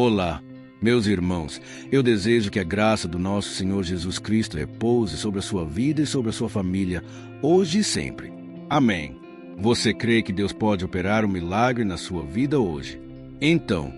Olá, meus irmãos. Eu desejo que a graça do nosso Senhor Jesus Cristo repouse sobre a sua vida e sobre a sua família, hoje e sempre. Amém. Você crê que Deus pode operar um milagre na sua vida hoje? Então,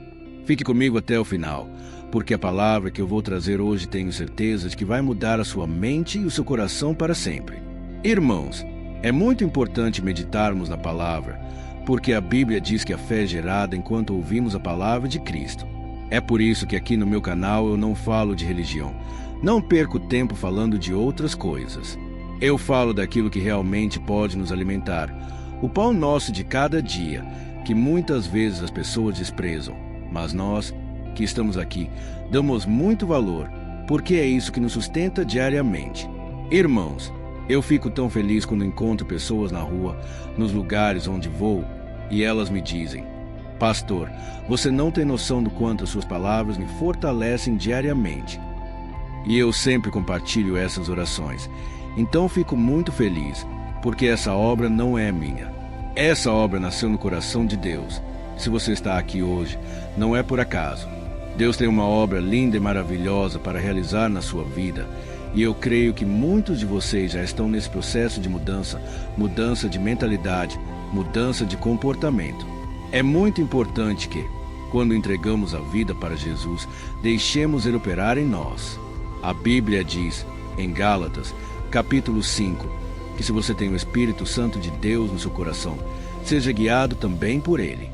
fique comigo até o final, porque a palavra que eu vou trazer hoje tenho certeza de que vai mudar a sua mente e o seu coração para sempre. Irmãos, é muito importante meditarmos na palavra, porque a Bíblia diz que a fé é gerada enquanto ouvimos a palavra de Cristo. É por isso que aqui no meu canal eu não falo de religião. Não perco tempo falando de outras coisas. Eu falo daquilo que realmente pode nos alimentar. O pão nosso de cada dia, que muitas vezes as pessoas desprezam. Mas nós, que estamos aqui, damos muito valor, porque é isso que nos sustenta diariamente. Irmãos, eu fico tão feliz quando encontro pessoas na rua, nos lugares onde vou, e elas me dizem: Pastor, você não tem noção do quanto as suas palavras me fortalecem diariamente. E eu sempre compartilho essas orações. Então fico muito feliz, porque essa obra não é minha. Essa obra nasceu no coração de Deus. Se você está aqui hoje, não é por acaso. Deus tem uma obra linda e maravilhosa para realizar na sua vida. E eu creio que muitos de vocês já estão nesse processo de mudança de mentalidade, mudança de comportamento. É muito importante que, quando entregamos a vida para Jesus, deixemos Ele operar em nós. A Bíblia diz, em Gálatas, capítulo 5, que se você tem o Espírito Santo de Deus no seu coração, seja guiado também por Ele.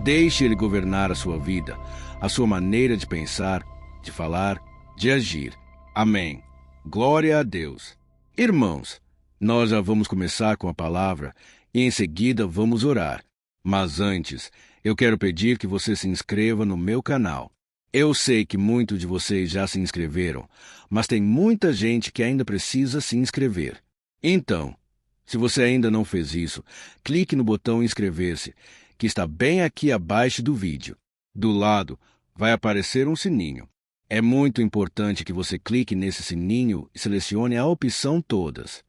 Deixe Ele governar a sua vida, a sua maneira de pensar, de falar, de agir. Amém. Glória a Deus. Irmãos, nós já vamos começar com a palavra e em seguida vamos orar. Mas antes, eu quero pedir que você se inscreva no meu canal. Eu sei que muitos de vocês já se inscreveram, mas tem muita gente que ainda precisa se inscrever. Então, se você ainda não fez isso, clique no botão inscrever-se, que está bem aqui abaixo do vídeo. Do lado, vai aparecer um sininho. É muito importante que você clique nesse sininho e selecione a opção todas.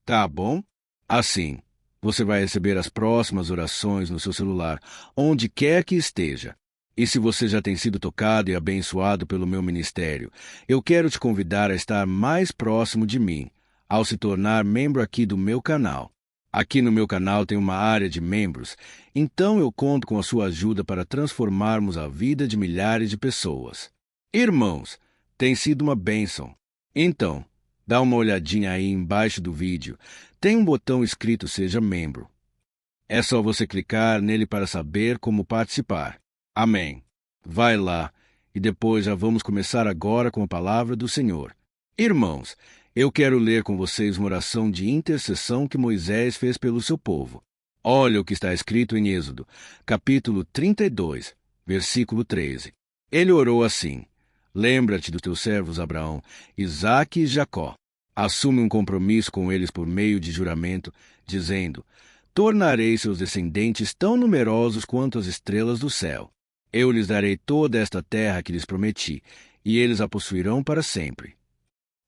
Tá bom? Assim, você vai receber as próximas orações no seu celular, onde quer que esteja. E se você já tem sido tocado e abençoado pelo meu ministério, eu quero te convidar a estar mais próximo de mim, ao se tornar membro aqui do meu canal. Aqui no meu canal tem uma área de membros, então eu conto com a sua ajuda para transformarmos a vida de milhares de pessoas. Irmãos, tem sido uma bênção. Então, dá uma olhadinha aí embaixo do vídeo. Tem um botão escrito Seja Membro. É só você clicar nele para saber como participar. Amém. Vai lá, e depois já vamos começar agora com a palavra do Senhor. Irmãos, eu quero ler com vocês uma oração de intercessão que Moisés fez pelo seu povo. Olha o que está escrito em Êxodo, capítulo 32, versículo 13. Ele orou assim: Lembra-te dos teus servos Abraão, Isaque e Jacó. Assume um compromisso com eles por meio de juramento, dizendo: Tornarei seus descendentes tão numerosos quanto as estrelas do céu. Eu lhes darei toda esta terra que lhes prometi, e eles a possuirão para sempre.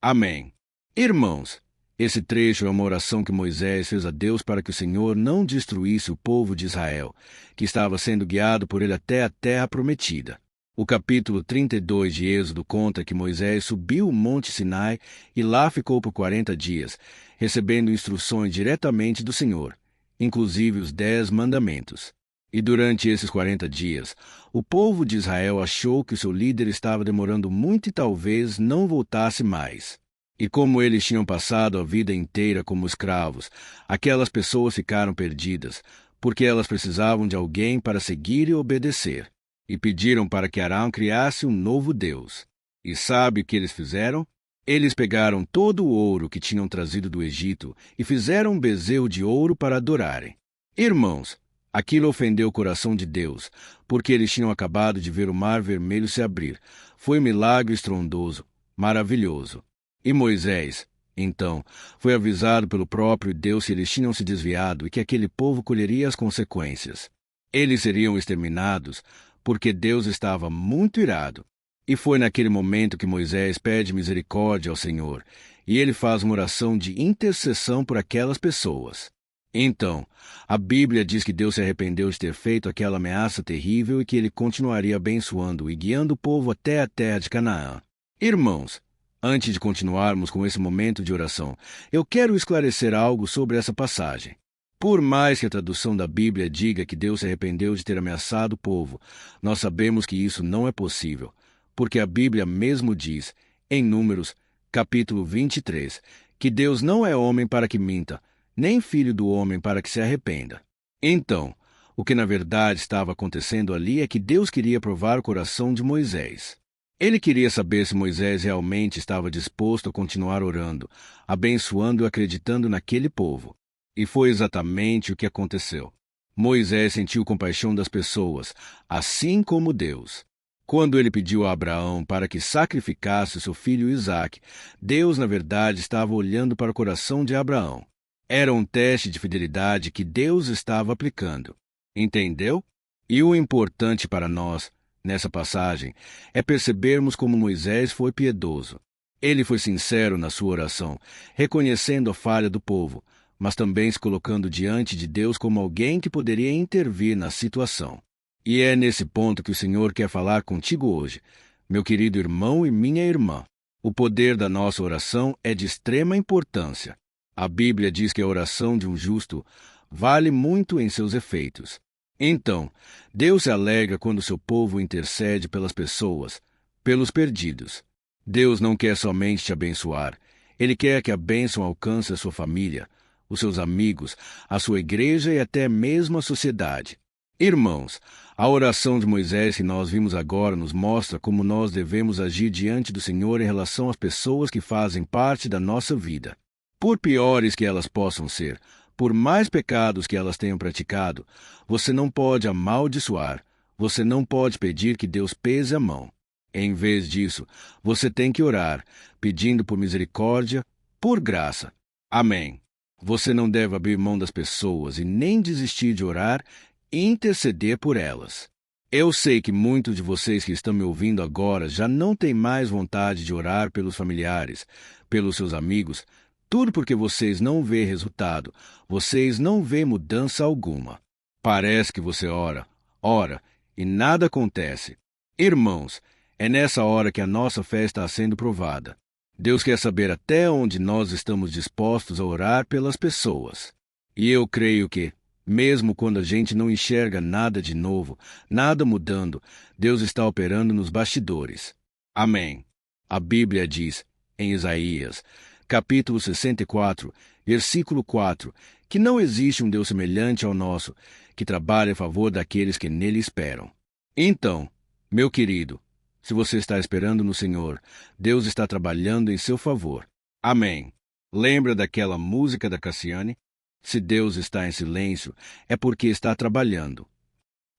Amém. Irmãos, esse trecho é uma oração que Moisés fez a Deus para que o Senhor não destruísse o povo de Israel, que estava sendo guiado por ele até a terra prometida. O capítulo 32 de Êxodo conta que Moisés subiu o Monte Sinai e lá ficou por 40 dias, recebendo instruções diretamente do Senhor, inclusive os 10 mandamentos. E durante esses 40 dias, o povo de Israel achou que o seu líder estava demorando muito e talvez não voltasse mais. E como eles tinham passado a vida inteira como escravos, aquelas pessoas ficaram perdidas, porque elas precisavam de alguém para seguir e obedecer. E pediram para que Arão criasse um novo Deus. E sabe o que eles fizeram? Eles pegaram todo o ouro que tinham trazido do Egito e fizeram um bezerro de ouro para adorarem. Irmãos, aquilo ofendeu o coração de Deus, porque eles tinham acabado de ver o Mar Vermelho se abrir. Foi um milagre estrondoso, maravilhoso. E Moisés, então, foi avisado pelo próprio Deus que eles tinham se desviado e que aquele povo colheria as consequências. Eles seriam exterminados, porque Deus estava muito irado. E foi naquele momento que Moisés pede misericórdia ao Senhor, e ele faz uma oração de intercessão por aquelas pessoas. Então, a Bíblia diz que Deus se arrependeu de ter feito aquela ameaça terrível e que ele continuaria abençoando e guiando o povo até a terra de Canaã. Irmãos, antes de continuarmos com esse momento de oração, eu quero esclarecer algo sobre essa passagem. Por mais que a tradução da Bíblia diga que Deus se arrependeu de ter ameaçado o povo, nós sabemos que isso não é possível, porque a Bíblia mesmo diz, em Números, capítulo 23, que Deus não é homem para que minta, nem filho do homem para que se arrependa. Então, o que na verdade estava acontecendo ali é que Deus queria provar o coração de Moisés. Ele queria saber se Moisés realmente estava disposto a continuar orando, abençoando e acreditando naquele povo. E foi exatamente o que aconteceu. Moisés sentiu compaixão das pessoas, assim como Deus. Quando ele pediu a Abraão para que sacrificasse seu filho Isaque, Deus, na verdade, estava olhando para o coração de Abraão. Era um teste de fidelidade que Deus estava aplicando. Entendeu? E o importante para nós, nessa passagem, é percebermos como Moisés foi piedoso. Ele foi sincero na sua oração, reconhecendo a falha do povo, mas também se colocando diante de Deus como alguém que poderia intervir na situação. E é nesse ponto que o Senhor quer falar contigo hoje, meu querido irmão e minha irmã. O poder da nossa oração é de extrema importância. A Bíblia diz que a oração de um justo vale muito em seus efeitos. Então, Deus se alegra quando seu povo intercede pelas pessoas, pelos perdidos. Deus não quer somente te abençoar, Ele quer que a bênção alcance a sua família, os seus amigos, a sua igreja e até mesmo a sociedade. Irmãos, a oração de Moisés que nós vimos agora nos mostra como nós devemos agir diante do Senhor em relação às pessoas que fazem parte da nossa vida. Por piores que elas possam ser, por mais pecados que elas tenham praticado, você não pode amaldiçoar, você não pode pedir que Deus pese a mão. Em vez disso, você tem que orar, pedindo por misericórdia, por graça. Amém. Você não deve abrir mão das pessoas e nem desistir de orar e interceder por elas. Eu sei que muitos de vocês que estão me ouvindo agora já não têm mais vontade de orar pelos familiares, pelos seus amigos, tudo porque vocês não vê resultado, vocês não vê mudança alguma. Parece que você ora e nada acontece. Irmãos, é nessa hora que a nossa fé está sendo provada. Deus quer saber até onde nós estamos dispostos a orar pelas pessoas. E eu creio que, mesmo quando a gente não enxerga nada de novo, nada mudando, Deus está operando nos bastidores. Amém. A Bíblia diz, em Isaías, capítulo 64, versículo 4, que não existe um Deus semelhante ao nosso, que trabalha a favor daqueles que nele esperam. Então, meu querido, se você está esperando no Senhor, Deus está trabalhando em seu favor. Amém. Lembra daquela música da Cassiane? Se Deus está em silêncio, é porque está trabalhando.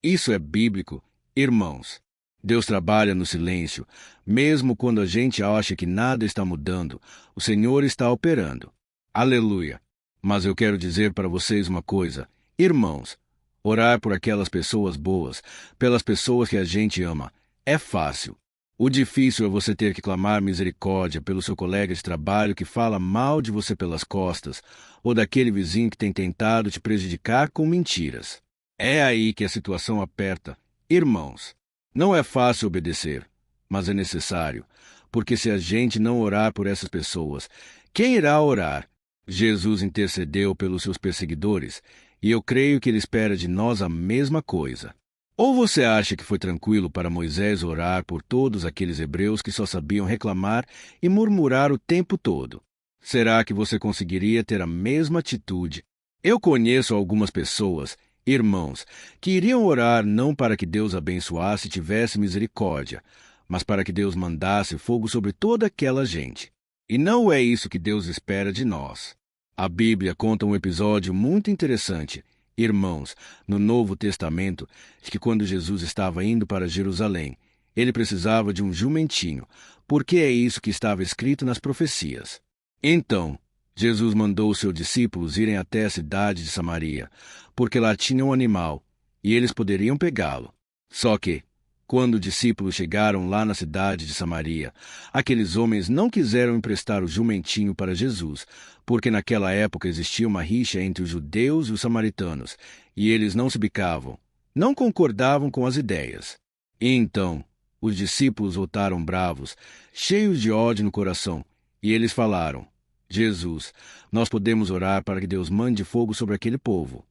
Isso é bíblico, irmãos. Deus trabalha no silêncio, mesmo quando a gente acha que nada está mudando, o Senhor está operando. Aleluia! Mas eu quero dizer para vocês uma coisa, irmãos, orar por aquelas pessoas boas, pelas pessoas que a gente ama, é fácil. O difícil é você ter que clamar misericórdia pelo seu colega de trabalho que fala mal de você pelas costas, ou daquele vizinho que tem tentado te prejudicar com mentiras. É aí que a situação aperta. Irmãos, não é fácil obedecer, mas é necessário, porque se a gente não orar por essas pessoas, quem irá orar? Jesus intercedeu pelos seus perseguidores, e eu creio que ele espera de nós a mesma coisa. Ou você acha que foi tranquilo para Moisés orar por todos aqueles hebreus que só sabiam reclamar e murmurar o tempo todo? Será que você conseguiria ter a mesma atitude? Eu conheço algumas pessoas, irmãos, que iriam orar não para que Deus abençoasse e tivesse misericórdia, mas para que Deus mandasse fogo sobre toda aquela gente. E não é isso que Deus espera de nós. A Bíblia conta um episódio muito interessante, irmãos, no Novo Testamento, de que quando Jesus estava indo para Jerusalém, ele precisava de um jumentinho, porque é isso que estava escrito nas profecias. Então, Jesus mandou os seus discípulos irem até a cidade de Samaria, porque lá tinha um animal, e eles poderiam pegá-lo. Só que, Quando os discípulos chegaram lá na cidade de Samaria, aqueles homens não quiseram emprestar o jumentinho para Jesus, porque naquela época existia uma rixa entre os judeus e os samaritanos, e eles não se bicavam, não concordavam com as ideias. E então, os discípulos voltaram bravos, cheios de ódio no coração, e eles falaram: Jesus, nós podemos orar para que Deus mande fogo sobre aquele povo.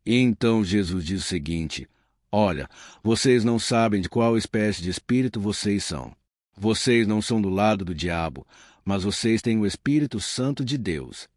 E então Jesus diz o seguinte: olha, vocês não sabem de qual espécie de espírito vocês são. Vocês não são do lado do diabo, mas vocês têm o Espírito Santo de Deus.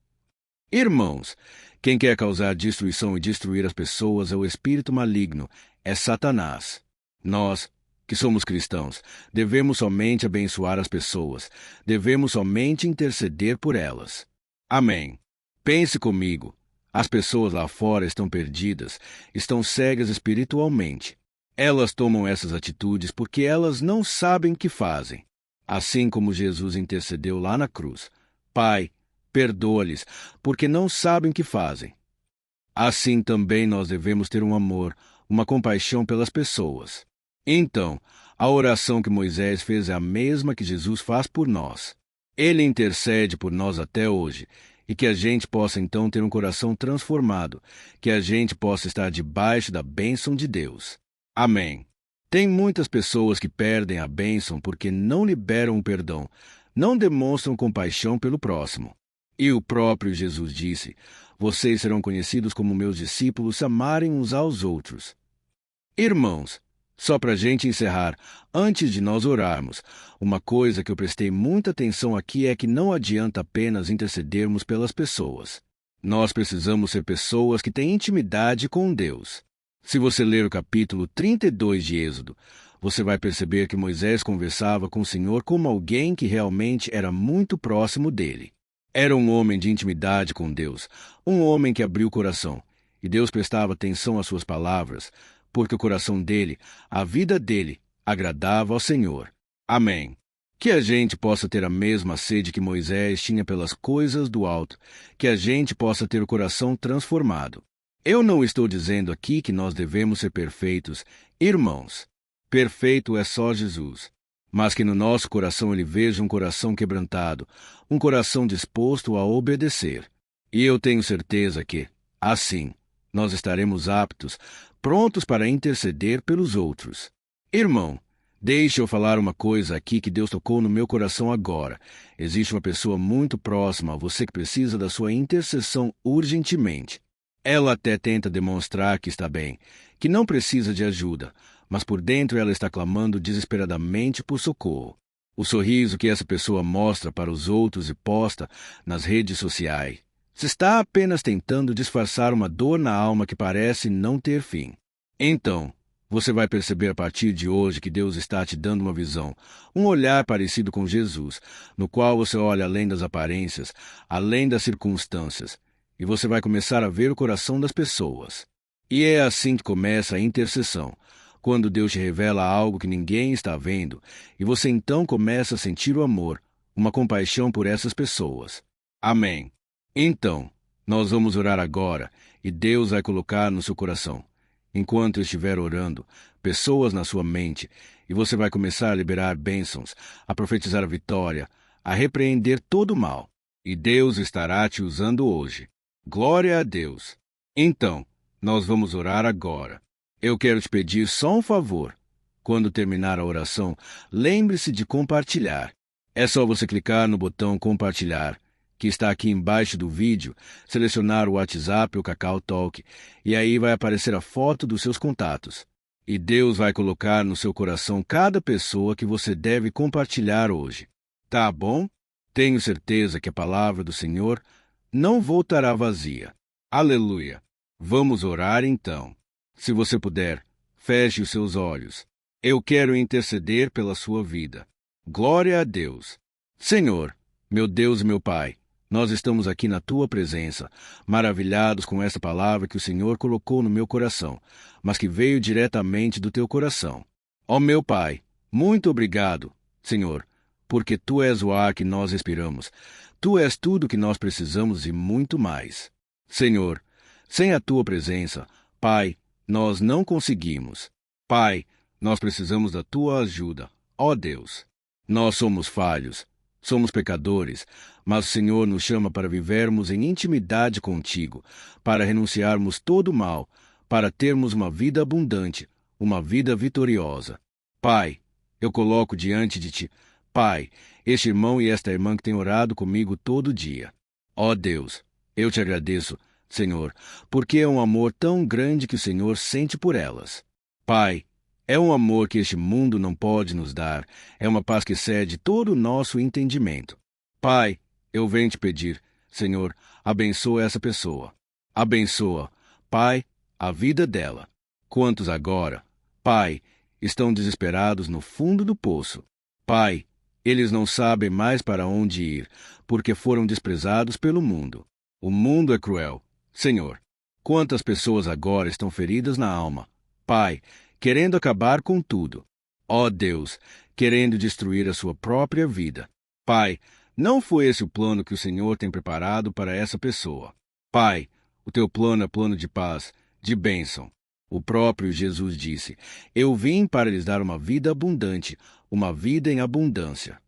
Irmãos, quem quer causar destruição e destruir as pessoas é o espírito maligno, é Satanás. Nós, que somos cristãos, devemos somente abençoar as pessoas, devemos somente interceder por elas. Amém. Pense comigo. As pessoas lá fora estão perdidas, estão cegas espiritualmente. Elas tomam essas atitudes porque elas não sabem o que fazem. Assim como Jesus intercedeu lá na cruz: Pai, perdoa-lhes, porque não sabem o que fazem. Assim também nós devemos ter um amor, uma compaixão pelas pessoas. Então, a oração que Moisés fez é a mesma que Jesus faz por nós. Ele intercede por nós até hoje, e que a gente possa então ter um coração transformado, que a gente possa estar debaixo da bênção de Deus. Amém. Tem muitas pessoas que perdem a bênção porque não liberam o perdão, não demonstram compaixão pelo próximo. E o próprio Jesus disse: vocês serão conhecidos como meus discípulos se amarem uns aos outros. Irmãos, só para a gente encerrar, antes de nós orarmos, uma coisa que eu prestei muita atenção aqui é que não adianta apenas intercedermos pelas pessoas. Nós precisamos ser pessoas que têm intimidade com Deus. Se você ler o capítulo 32 de Êxodo, você vai perceber que Moisés conversava com o Senhor como alguém que realmente era muito próximo dele. Era um homem de intimidade com Deus, um homem que abriu o coração, e Deus prestava atenção às suas palavras, porque o coração dele, a vida dele, agradava ao Senhor. Amém. Que a gente possa ter a mesma sede que Moisés tinha pelas coisas do alto, que a gente possa ter o coração transformado. Eu não estou dizendo aqui que nós devemos ser perfeitos, irmãos. Perfeito é só Jesus. Mas que no nosso coração ele veja um coração quebrantado, um coração disposto a obedecer. E eu tenho certeza que, assim, nós estaremos aptos, prontos para interceder pelos outros. Irmão, deixe eu falar uma coisa aqui que Deus tocou no meu coração agora. Existe uma pessoa muito próxima a você que precisa da sua intercessão urgentemente. Ela até tenta demonstrar que está bem, que não precisa de ajuda, mas por dentro ela está clamando desesperadamente por socorro. O sorriso que essa pessoa mostra para os outros e posta nas redes sociais se está apenas tentando disfarçar uma dor na alma que parece não ter fim. Então, você vai perceber a partir de hoje que Deus está te dando uma visão, um olhar parecido com Jesus, no qual você olha além das aparências, além das circunstâncias, e você vai começar a ver o coração das pessoas. E é assim que começa a intercessão, quando Deus te revela algo que ninguém está vendo, e você então começa a sentir o amor, uma compaixão por essas pessoas. Amém. Então, nós vamos orar agora, e Deus vai colocar no seu coração, enquanto eu estiver orando, pessoas na sua mente, e você vai começar a liberar bênçãos, a profetizar a vitória, a repreender todo o mal. E Deus estará te usando hoje. Glória a Deus! Então, nós vamos orar agora. Eu quero te pedir só um favor. Quando terminar a oração, lembre-se de compartilhar. É só você clicar no botão compartilhar, que está aqui embaixo do vídeo, selecionar o WhatsApp ou Kakao Talk, e aí vai aparecer a foto dos seus contatos. E Deus vai colocar no seu coração cada pessoa que você deve compartilhar hoje. Tá bom? Tenho certeza que a palavra do Senhor não voltará vazia. Aleluia! Vamos orar então. Se você puder, feche os seus olhos. Eu quero interceder pela sua vida. Glória a Deus! Senhor, meu Deus e meu Pai, nós estamos aqui na Tua presença, maravilhados com essa palavra que o Senhor colocou no meu coração, mas que veio diretamente do Teu coração. Ó meu Pai, muito obrigado, Senhor, porque Tu és o ar que nós respiramos. Tu és tudo que nós precisamos e muito mais. Senhor, sem a Tua presença, Pai, nós não conseguimos. Pai, Nós precisamos da tua ajuda, ó Deus. Nós somos falhos, somos pecadores, mas o Senhor nos chama para vivermos em intimidade contigo, para renunciarmos todo o mal, para termos uma vida abundante, uma vida vitoriosa. Pai, eu coloco diante de ti, Pai, este irmão e esta irmã que têm orado comigo todo dia. Ó Deus, eu te agradeço, Senhor, porque é um amor tão grande que o Senhor sente por elas. Pai, é um amor que este mundo não pode nos dar, é uma paz que excede todo o nosso entendimento. Pai, eu venho te pedir, Senhor, abençoa essa pessoa. Abençoa, Pai, a vida dela. Quantos agora, Pai, estão desesperados no fundo do poço? Pai, eles não sabem mais para onde ir, porque foram desprezados pelo mundo. O mundo é cruel. Senhor, quantas pessoas agora estão feridas na alma? Pai, querendo acabar com tudo. Ó Deus, querendo destruir a sua própria vida. Pai, não foi esse o plano que o Senhor tem preparado para essa pessoa. Pai, o teu plano é plano de paz, de bênção. O próprio Jesus disse, eu vim para lhes dar uma vida abundante, uma vida em abundância.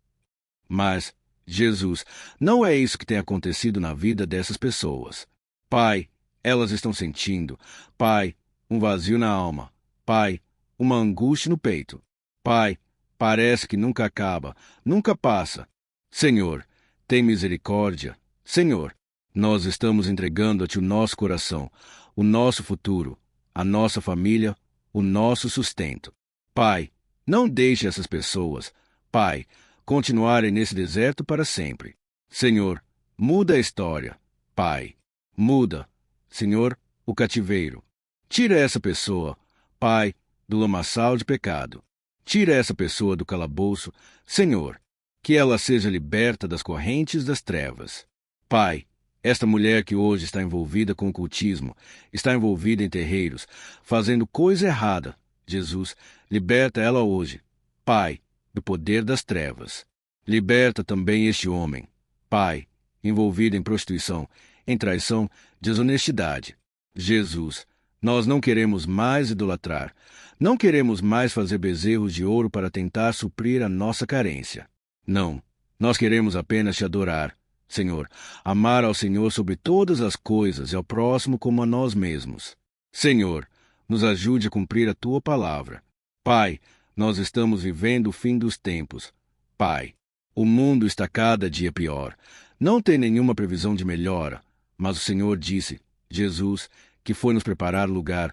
Mas, Jesus, não é isso que tem acontecido na vida dessas pessoas. Pai, elas estão sentindo, Pai, um vazio na alma. Pai, uma angústia no peito. Pai, parece que nunca acaba, nunca passa. Senhor, tem misericórdia. Senhor, nós estamos entregando a Ti o nosso coração, o nosso futuro, a nossa família, o nosso sustento. Pai, não deixe essas pessoas, Pai, continuarem nesse deserto para sempre. Senhor, muda a história. Pai, muda, Senhor, o cativeiro. Tira essa pessoa, Pai, do lamaçal de pecado. Tira essa pessoa do calabouço, Senhor, que ela seja liberta das correntes das trevas. Pai, esta mulher que hoje está envolvida com o cultismo, está envolvida em terreiros, fazendo coisa errada, Jesus, liberta ela hoje. Pai, do poder das trevas. Liberta também este homem, Pai, envolvido em prostituição, em traição, desonestidade. Jesus, nós não queremos mais idolatrar, não queremos mais fazer bezerros de ouro para tentar suprir a nossa carência. Não, nós queremos apenas te adorar, Senhor, amar ao Senhor sobre todas as coisas e ao próximo como a nós mesmos. Senhor, nos ajude a cumprir a Tua palavra. Pai, nós estamos vivendo o fim dos tempos. Pai, o mundo está cada dia pior. Não tem nenhuma previsão de melhora, mas o Senhor disse, Jesus, que foi nos preparar lugar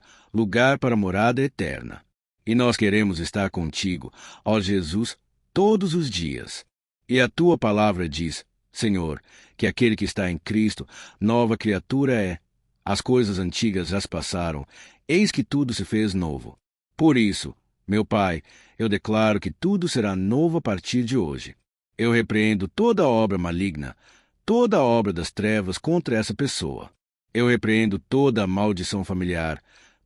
para a morada eterna. E nós queremos estar contigo, ó Jesus, todos os dias. E a Tua palavra diz, Senhor, que aquele que está em Cristo, nova criatura é. As coisas antigas já se passaram, eis que tudo se fez novo. Por isso, meu Pai, eu declaro que tudo será novo a partir de hoje. Eu repreendo toda obra maligna, toda obra das trevas contra essa pessoa. Eu repreendo toda a maldição familiar,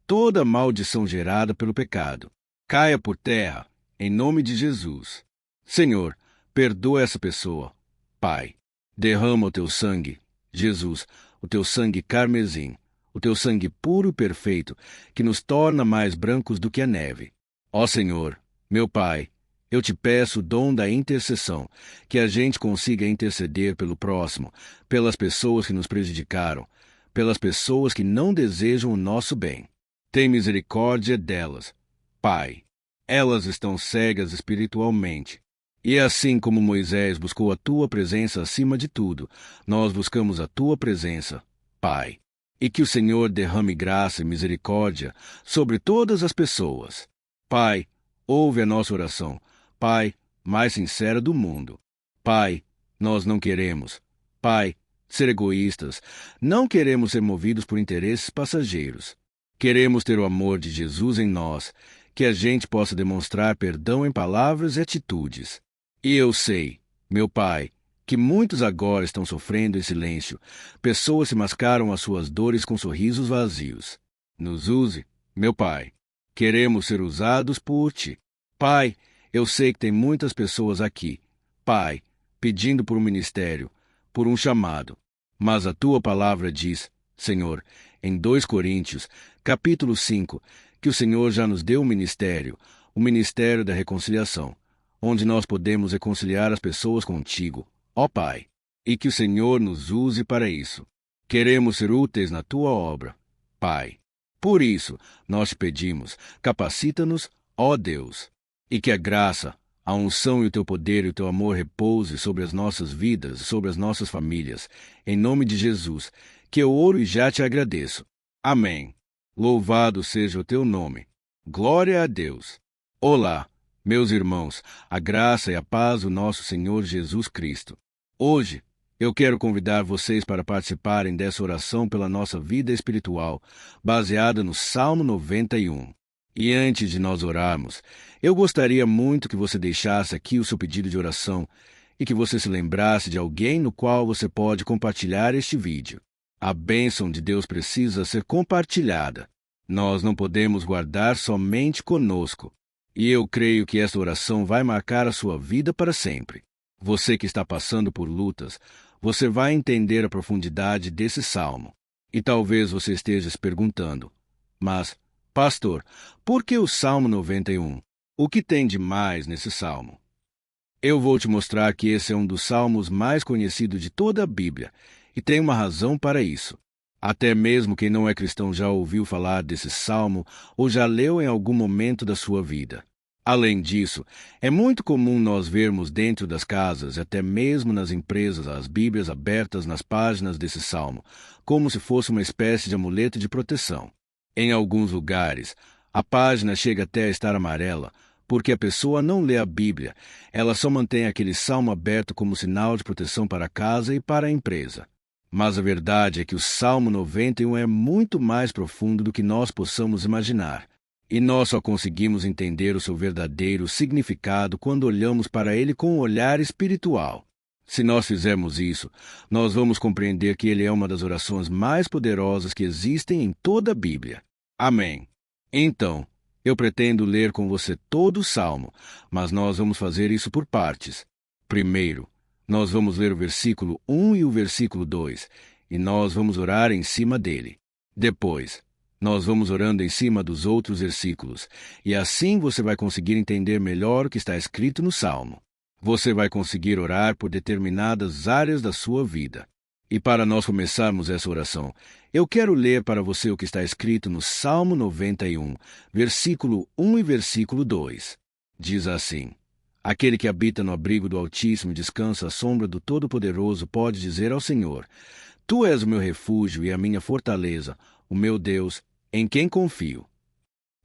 toda a maldição gerada pelo pecado. Caia por terra, em nome de Jesus. Senhor, perdoa essa pessoa. Pai, derrama o Teu sangue, Jesus, o Teu sangue carmesim, o Teu sangue puro e perfeito, que nos torna mais brancos do que a neve. Ó Senhor, meu Pai, eu te peço o dom da intercessão, que a gente consiga interceder pelo próximo, pelas pessoas que nos prejudicaram, pelas pessoas que não desejam o nosso bem. Tem misericórdia delas, Pai. Elas estão cegas espiritualmente. E assim como Moisés buscou a Tua presença acima de tudo, nós buscamos a Tua presença, Pai. E que o Senhor derrame graça e misericórdia sobre todas as pessoas. Pai, ouve a nossa oração, Pai, mais sincera do mundo. Pai, nós não queremos, Pai, ser egoístas, não queremos ser movidos por interesses passageiros. Queremos ter o amor de Jesus em nós, que a gente possa demonstrar perdão em palavras e atitudes. E eu sei, meu Pai, que muitos agora estão sofrendo em silêncio. Pessoas se mascaram as suas dores com sorrisos vazios. Nos use, meu Pai. Queremos ser usados por Ti. Pai, eu sei que tem muitas pessoas aqui, Pai, pedindo por um ministério, por um chamado. Mas a Tua palavra diz, Senhor, em 2 Coríntios, capítulo 5, que o Senhor já nos deu um ministério, o ministério da reconciliação, onde nós podemos reconciliar as pessoas contigo, ó Pai, e que o Senhor nos use para isso. Queremos ser úteis na tua obra, Pai. Por isso, nós te pedimos, capacita-nos, ó Deus, e que a graça, a unção e o teu poder e o teu amor repouse sobre as nossas vidas e sobre as nossas famílias. Em nome de Jesus, que eu oro e já te agradeço. Amém. Louvado seja o teu nome. Glória a Deus. Olá, meus irmãos, a graça e a paz do nosso Senhor Jesus Cristo. Hoje, eu quero convidar vocês para participarem dessa oração pela nossa vida espiritual, baseada no Salmo 91. E antes de nós orarmos, eu gostaria muito que você deixasse aqui o seu pedido de oração e que você se lembrasse de alguém no qual você pode compartilhar este vídeo. A bênção de Deus precisa ser compartilhada. Nós não podemos guardar somente conosco. E eu creio que esta oração vai marcar a sua vida para sempre. Você que está passando por lutas, você vai entender a profundidade desse salmo. E talvez você esteja se perguntando, mas, pastor, por que o Salmo 91? O que tem de mais nesse salmo? Eu vou te mostrar que esse é um dos salmos mais conhecidos de toda a Bíblia, e tem uma razão para isso. Até mesmo quem não é cristão já ouviu falar desse salmo ou já leu em algum momento da sua vida. Além disso, é muito comum nós vermos dentro das casas, até mesmo nas empresas, as Bíblias abertas nas páginas desse salmo, como se fosse uma espécie de amuleto de proteção. Em alguns lugares, a página chega até a estar amarela, porque a pessoa não lê a Bíblia, ela só mantém aquele salmo aberto como sinal de proteção para a casa e para a empresa. Mas a verdade é que o Salmo 91 é muito mais profundo do que nós possamos imaginar. E nós só conseguimos entender o seu verdadeiro significado quando olhamos para ele com um olhar espiritual. Se nós fizermos isso, nós vamos compreender que ele é uma das orações mais poderosas que existem em toda a Bíblia. Amém. Então, eu pretendo ler com você todo o Salmo, mas nós vamos fazer isso por partes. Primeiro, nós vamos ler o versículo 1 e o versículo 2, e nós vamos orar em cima dele. Depois, nós vamos orando em cima dos outros versículos, e assim você vai conseguir entender melhor o que está escrito no Salmo. Você vai conseguir orar por determinadas áreas da sua vida. E para nós começarmos essa oração, eu quero ler para você o que está escrito no Salmo 91, versículo 1 e versículo 2. Diz assim: Aquele que habita no abrigo do Altíssimo e descansa à sombra do Todo-Poderoso pode dizer ao Senhor: Tu és o meu refúgio e a minha fortaleza, o meu Deus, em quem confio.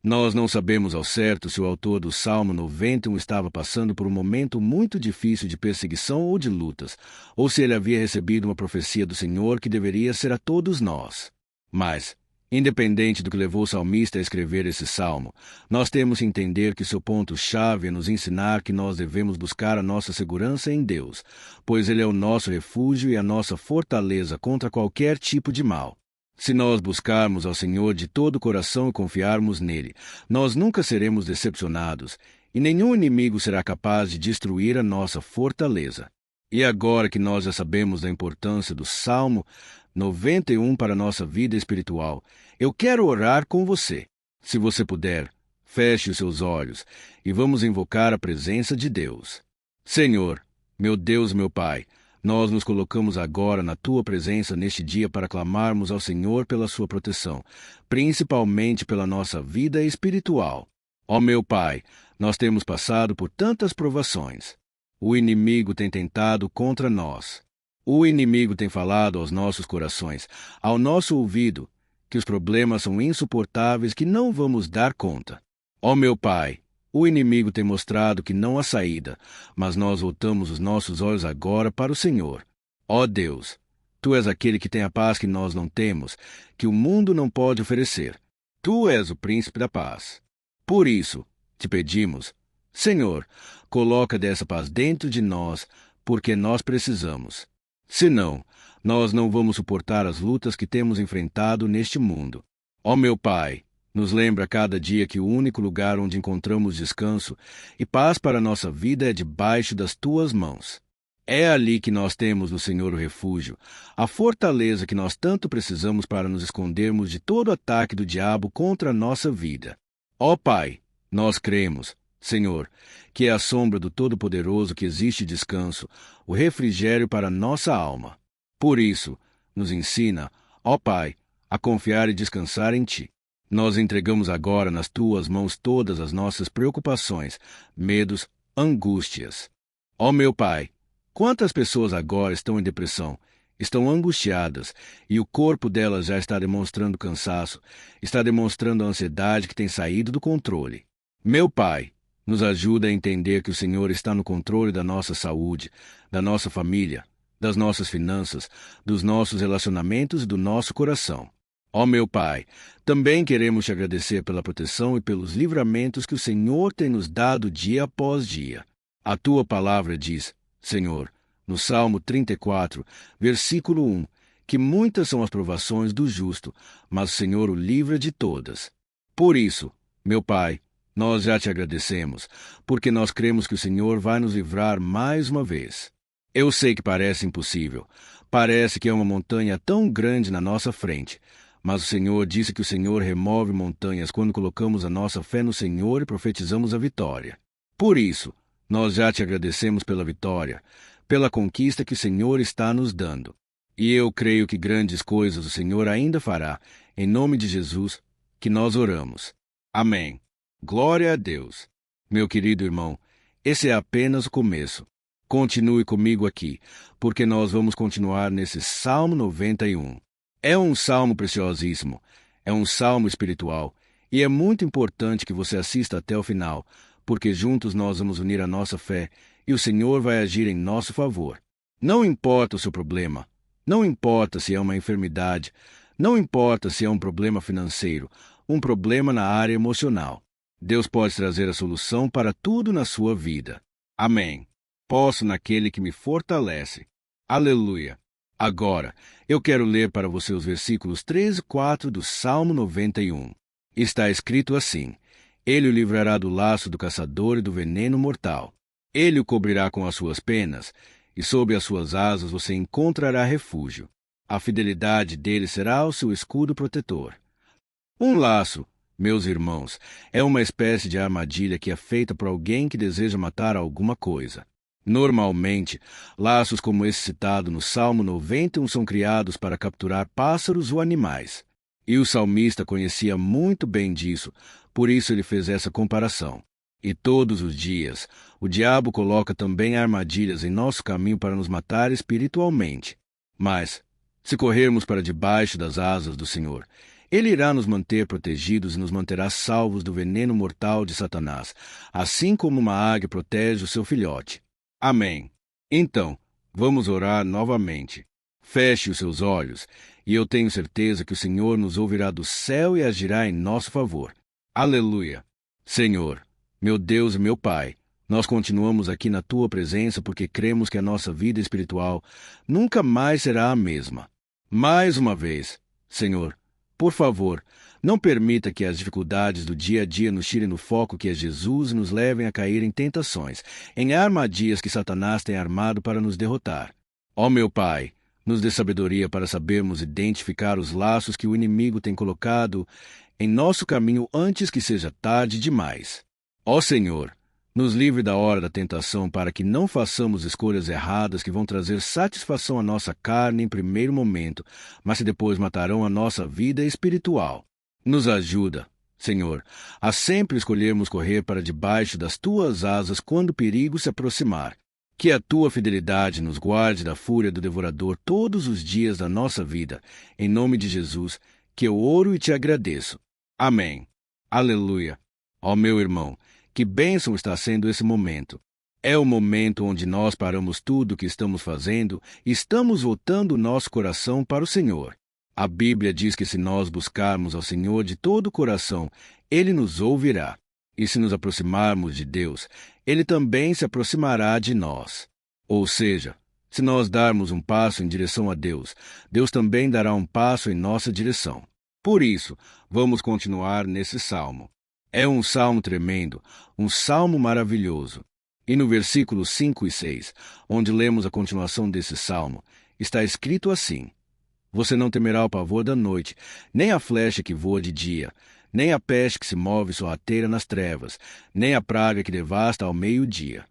Nós não sabemos ao certo se o autor do Salmo 91 estava passando por um momento muito difícil de perseguição ou de lutas, ou se ele havia recebido uma profecia do Senhor que deveria ser a todos nós. Mas, independente do que levou o salmista a escrever esse salmo, nós temos que entender que seu ponto-chave é nos ensinar que nós devemos buscar a nossa segurança em Deus, pois Ele é o nosso refúgio e a nossa fortaleza contra qualquer tipo de mal. Se nós buscarmos ao Senhor de todo o coração e confiarmos nele, nós nunca seremos decepcionados, e nenhum inimigo será capaz de destruir a nossa fortaleza. E agora que nós já sabemos da importância do Salmo 91 para a nossa vida espiritual, eu quero orar com você. Se você puder, feche os seus olhos e vamos invocar a presença de Deus. Senhor, meu Deus, meu Pai, nós nos colocamos agora na Tua presença neste dia para clamarmos ao Senhor pela Sua proteção, principalmente pela nossa vida espiritual. Ó meu Pai, nós temos passado por tantas provações. O inimigo tem tentado contra nós. O inimigo tem falado aos nossos corações, ao nosso ouvido, que os problemas são insuportáveis, que não vamos dar conta. Ó meu Pai, o inimigo tem mostrado que não há saída, mas nós voltamos os nossos olhos agora para o Senhor. Ó Deus, Tu és aquele que tem a paz que nós não temos, que o mundo não pode oferecer. Tu és o príncipe da paz. Por isso, te pedimos, Senhor, coloca dessa paz dentro de nós, porque nós precisamos. Senão, nós não vamos suportar as lutas que temos enfrentado neste mundo. Ó meu Pai, nos lembra cada dia que o único lugar onde encontramos descanso e paz para a nossa vida é debaixo das Tuas mãos. É ali que nós temos no Senhor o refúgio, a fortaleza que nós tanto precisamos para nos escondermos de todo ataque do diabo contra a nossa vida. Ó Pai, nós cremos, Senhor, que é a sombra do Todo-Poderoso que existe descanso, o refrigério para nossa alma. Por isso, nos ensina, ó Pai, a confiar e descansar em Ti. Nós entregamos agora nas Tuas mãos todas as nossas preocupações, medos, angústias. Ó meu Pai, quantas pessoas agora estão em depressão, estão angustiadas, e o corpo delas já está demonstrando cansaço, está demonstrando a ansiedade que tem saído do controle. Meu Pai, nos ajuda a entender que o Senhor está no controle da nossa saúde, da nossa família, das nossas finanças, dos nossos relacionamentos e do nosso coração. Ó meu Pai, também queremos te agradecer pela proteção e pelos livramentos que o Senhor tem nos dado dia após dia. A tua palavra diz, Senhor, no Salmo 34, versículo 1, que muitas são as provações do justo, mas o Senhor o livra de todas. Por isso, meu Pai, nós já te agradecemos, porque nós cremos que o Senhor vai nos livrar mais uma vez. Eu sei que parece impossível, parece que é uma montanha tão grande na nossa frente, mas o Senhor disse que o Senhor remove montanhas quando colocamos a nossa fé no Senhor e profetizamos a vitória. Por isso, nós já te agradecemos pela vitória, pela conquista que o Senhor está nos dando. E eu creio que grandes coisas o Senhor ainda fará, em nome de Jesus, que nós oramos. Amém. Glória a Deus. Meu querido irmão, esse é apenas o começo. Continue comigo aqui, porque nós vamos continuar nesse Salmo 91. É um salmo preciosíssimo, é um salmo espiritual, e é muito importante que você assista até o final, porque juntos nós vamos unir a nossa fé e o Senhor vai agir em nosso favor. Não importa o seu problema, não importa se é uma enfermidade, não importa se é um problema financeiro, um problema na área emocional. Deus pode trazer a solução para tudo na sua vida. Amém. Posso naquele que me fortalece. Aleluia. Agora, eu quero ler para você os versículos 3 e 4 do Salmo 91. Está escrito assim: Ele o livrará do laço do caçador e do veneno mortal. Ele o cobrirá com as suas penas, e sob as suas asas você encontrará refúgio. A fidelidade dele será o seu escudo protetor. Um laço, meus irmãos, é uma espécie de armadilha que é feita por alguém que deseja matar alguma coisa. Normalmente, laços como esse citado no Salmo 91 são criados para capturar pássaros ou animais. E o salmista conhecia muito bem disso, por isso ele fez essa comparação. E todos os dias, o diabo coloca também armadilhas em nosso caminho para nos matar espiritualmente. Mas, se corrermos para debaixo das asas do Senhor, Ele irá nos manter protegidos e nos manterá salvos do veneno mortal de Satanás, assim como uma águia protege o seu filhote. Amém. Então, vamos orar novamente. Feche os seus olhos, e eu tenho certeza que o Senhor nos ouvirá do céu e agirá em nosso favor. Aleluia. Senhor, meu Deus e meu Pai, nós continuamos aqui na Tua presença porque cremos que a nossa vida espiritual nunca mais será a mesma. Mais uma vez, Senhor, por favor, não permita que as dificuldades do dia a dia nos tirem do foco que é Jesus e nos levem a cair em tentações, em armadilhas que Satanás tem armado para nos derrotar. Ó meu Pai, nos dê sabedoria para sabermos identificar os laços que o inimigo tem colocado em nosso caminho antes que seja tarde demais. Ó Senhor, nos livre da hora da tentação para que não façamos escolhas erradas que vão trazer satisfação à nossa carne em primeiro momento, mas que depois matarão a nossa vida espiritual. Nos ajuda, Senhor, a sempre escolhermos correr para debaixo das Tuas asas quando o perigo se aproximar. Que a Tua fidelidade nos guarde da fúria do devorador todos os dias da nossa vida. Em nome de Jesus, que eu oro e te agradeço. Amém. Aleluia. Ó meu irmão, que bênção está sendo esse momento. É o momento onde nós paramos tudo o que estamos fazendo e estamos voltando o nosso coração para o Senhor. A Bíblia diz que se nós buscarmos ao Senhor de todo o coração, Ele nos ouvirá. E se nos aproximarmos de Deus, Ele também se aproximará de nós. Ou seja, se nós darmos um passo em direção a Deus, Deus também dará um passo em nossa direção. Por isso, vamos continuar nesse salmo. É um salmo tremendo, um salmo maravilhoso. E no versículos 5 e 6, onde lemos a continuação desse salmo, está escrito assim: Você não temerá o pavor da noite, nem a flecha que voa de dia, nem a peste que se move sorrateira nas trevas, nem a praga que devasta ao meio-dia.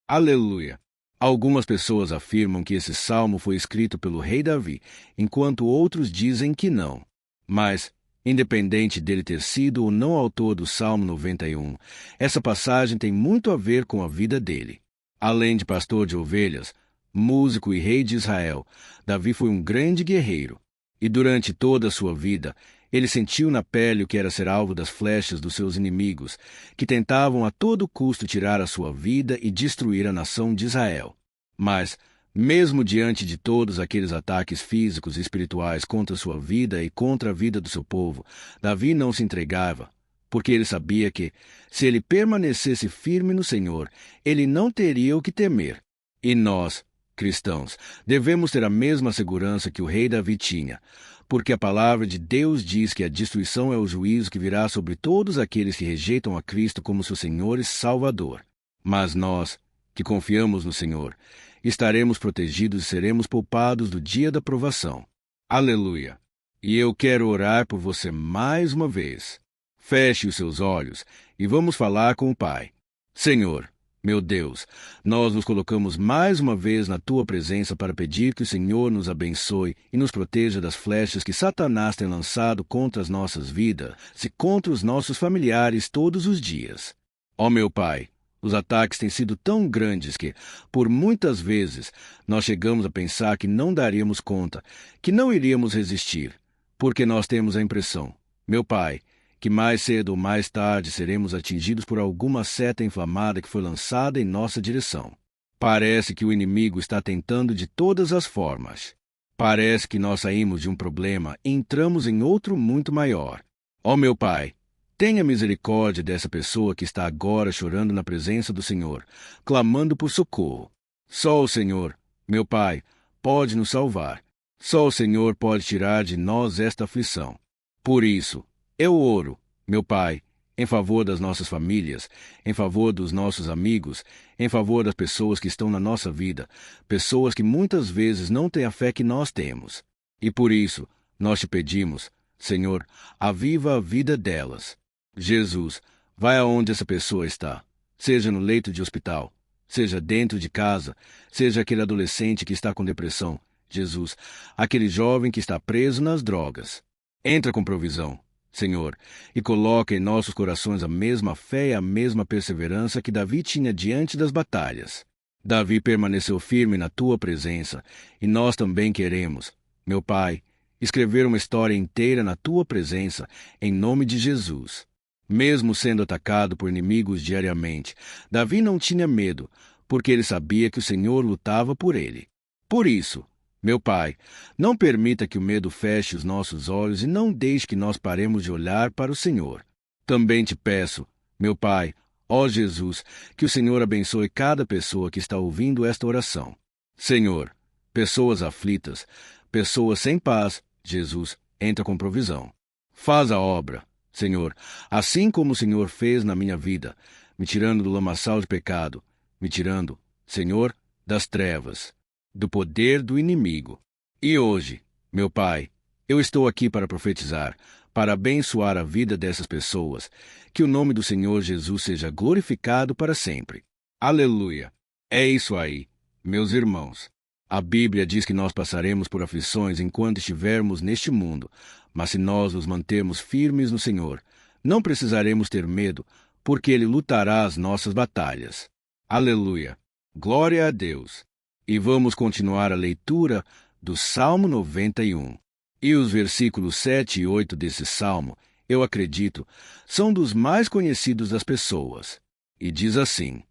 Aleluia! Algumas pessoas afirmam que esse salmo foi escrito pelo rei Davi, enquanto outros dizem que não. Mas, independente dele ter sido ou não autor do Salmo 91, essa passagem tem muito a ver com a vida dele. Além de pastor de ovelhas, músico e rei de Israel, Davi foi um grande guerreiro. E durante toda a sua vida, ele sentiu na pele o que era ser alvo das flechas dos seus inimigos, que tentavam a todo custo tirar a sua vida e destruir a nação de Israel. Mas, mesmo diante de todos aqueles ataques físicos e espirituais contra sua vida e contra a vida do seu povo, Davi não se entregava, porque ele sabia que, se ele permanecesse firme no Senhor, ele não teria o que temer. E nós, cristãos, devemos ter a mesma segurança que o rei Davi tinha, porque a palavra de Deus diz que a destruição é o juízo que virá sobre todos aqueles que rejeitam a Cristo como seu Senhor e Salvador. Mas nós, que confiamos no Senhor, estaremos protegidos e seremos poupados do dia da provação. Aleluia! E eu quero orar por você mais uma vez. Feche os seus olhos e vamos falar com o Pai. Senhor, meu Deus, nós nos colocamos mais uma vez na Tua presença para pedir que o Senhor nos abençoe e nos proteja das flechas que Satanás tem lançado contra as nossas vidas e contra os nossos familiares todos os dias. Ó meu Pai, os ataques têm sido tão grandes que, por muitas vezes, nós chegamos a pensar que não daríamos conta, que não iríamos resistir, porque nós temos a impressão, meu Pai, que mais cedo ou mais tarde seremos atingidos por alguma seta inflamada que foi lançada em nossa direção. Parece que o inimigo está tentando de todas as formas. Parece que nós saímos de um problema e entramos em outro muito maior. Ó meu Pai, tenha misericórdia dessa pessoa que está agora chorando na presença do Senhor, clamando por socorro. Só o Senhor, meu Pai, pode nos salvar. Só o Senhor pode tirar de nós esta aflição. Por isso, eu oro, meu Pai, em favor das nossas famílias, em favor dos nossos amigos, em favor das pessoas que estão na nossa vida, pessoas que muitas vezes não têm a fé que nós temos. E por isso, nós te pedimos, Senhor, aviva a vida delas. Jesus, vai aonde essa pessoa está, seja no leito de hospital, seja dentro de casa, seja aquele adolescente que está com depressão. Jesus, aquele jovem que está preso nas drogas. Entra com provisão, Senhor, e coloca em nossos corações a mesma fé e a mesma perseverança que Davi tinha diante das batalhas. Davi permaneceu firme na tua presença, e nós também queremos, meu Pai, escrever uma história inteira na tua presença, em nome de Jesus. Mesmo sendo atacado por inimigos diariamente, Davi não tinha medo, porque ele sabia que o Senhor lutava por ele. Por isso, meu Pai, não permita que o medo feche os nossos olhos e não deixe que nós paremos de olhar para o Senhor. Também te peço, meu Pai, ó Jesus, que o Senhor abençoe cada pessoa que está ouvindo esta oração. Senhor, pessoas aflitas, pessoas sem paz, Jesus, entra com provisão. Faz a obra, Senhor, assim como o Senhor fez na minha vida, me tirando do lamaçal de pecado, me tirando, Senhor, das trevas, do poder do inimigo. E hoje, meu Pai, eu estou aqui para profetizar, para abençoar a vida dessas pessoas, que o nome do Senhor Jesus seja glorificado para sempre. Aleluia! É isso aí, meus irmãos. A Bíblia diz que nós passaremos por aflições enquanto estivermos neste mundo, mas se nós nos mantermos firmes no Senhor, não precisaremos ter medo, porque Ele lutará as nossas batalhas. Aleluia! Glória a Deus! E vamos continuar a leitura do Salmo 91. E os versículos 7 e 8 desse salmo, eu acredito, são dos mais conhecidos das pessoas. E diz assim: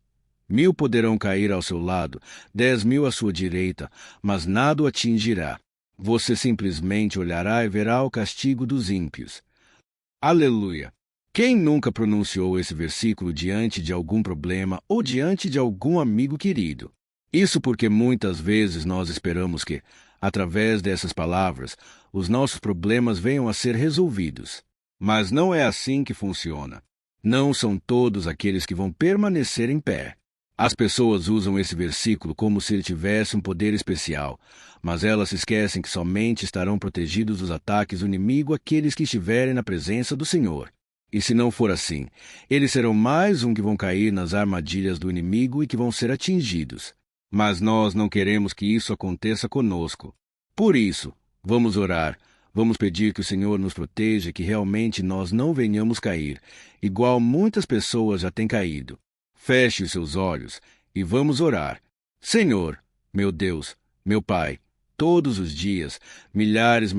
1000 poderão cair ao seu lado, 10.000 à sua direita, mas nada o atingirá. Você simplesmente olhará e verá o castigo dos ímpios. Aleluia! Quem nunca pronunciou esse versículo diante de algum problema ou diante de algum amigo querido? Isso porque muitas vezes nós esperamos que, através dessas palavras, os nossos problemas venham a ser resolvidos. Mas não é assim que funciona. Não são todos aqueles que vão permanecer em pé. As pessoas usam esse versículo como se ele tivesse um poder especial, mas elas se esquecem que somente estarão protegidos dos ataques do inimigo aqueles que estiverem na presença do Senhor. E se não for assim, eles serão mais um que vão cair nas armadilhas do inimigo e que vão ser atingidos. Mas nós não queremos que isso aconteça conosco. Por isso, vamos orar, vamos pedir que o Senhor nos proteja e que realmente nós não venhamos cair, igual muitas pessoas já têm caído. Feche os seus olhos e vamos orar. Senhor, meu Deus, meu Pai, todos os dias, milhares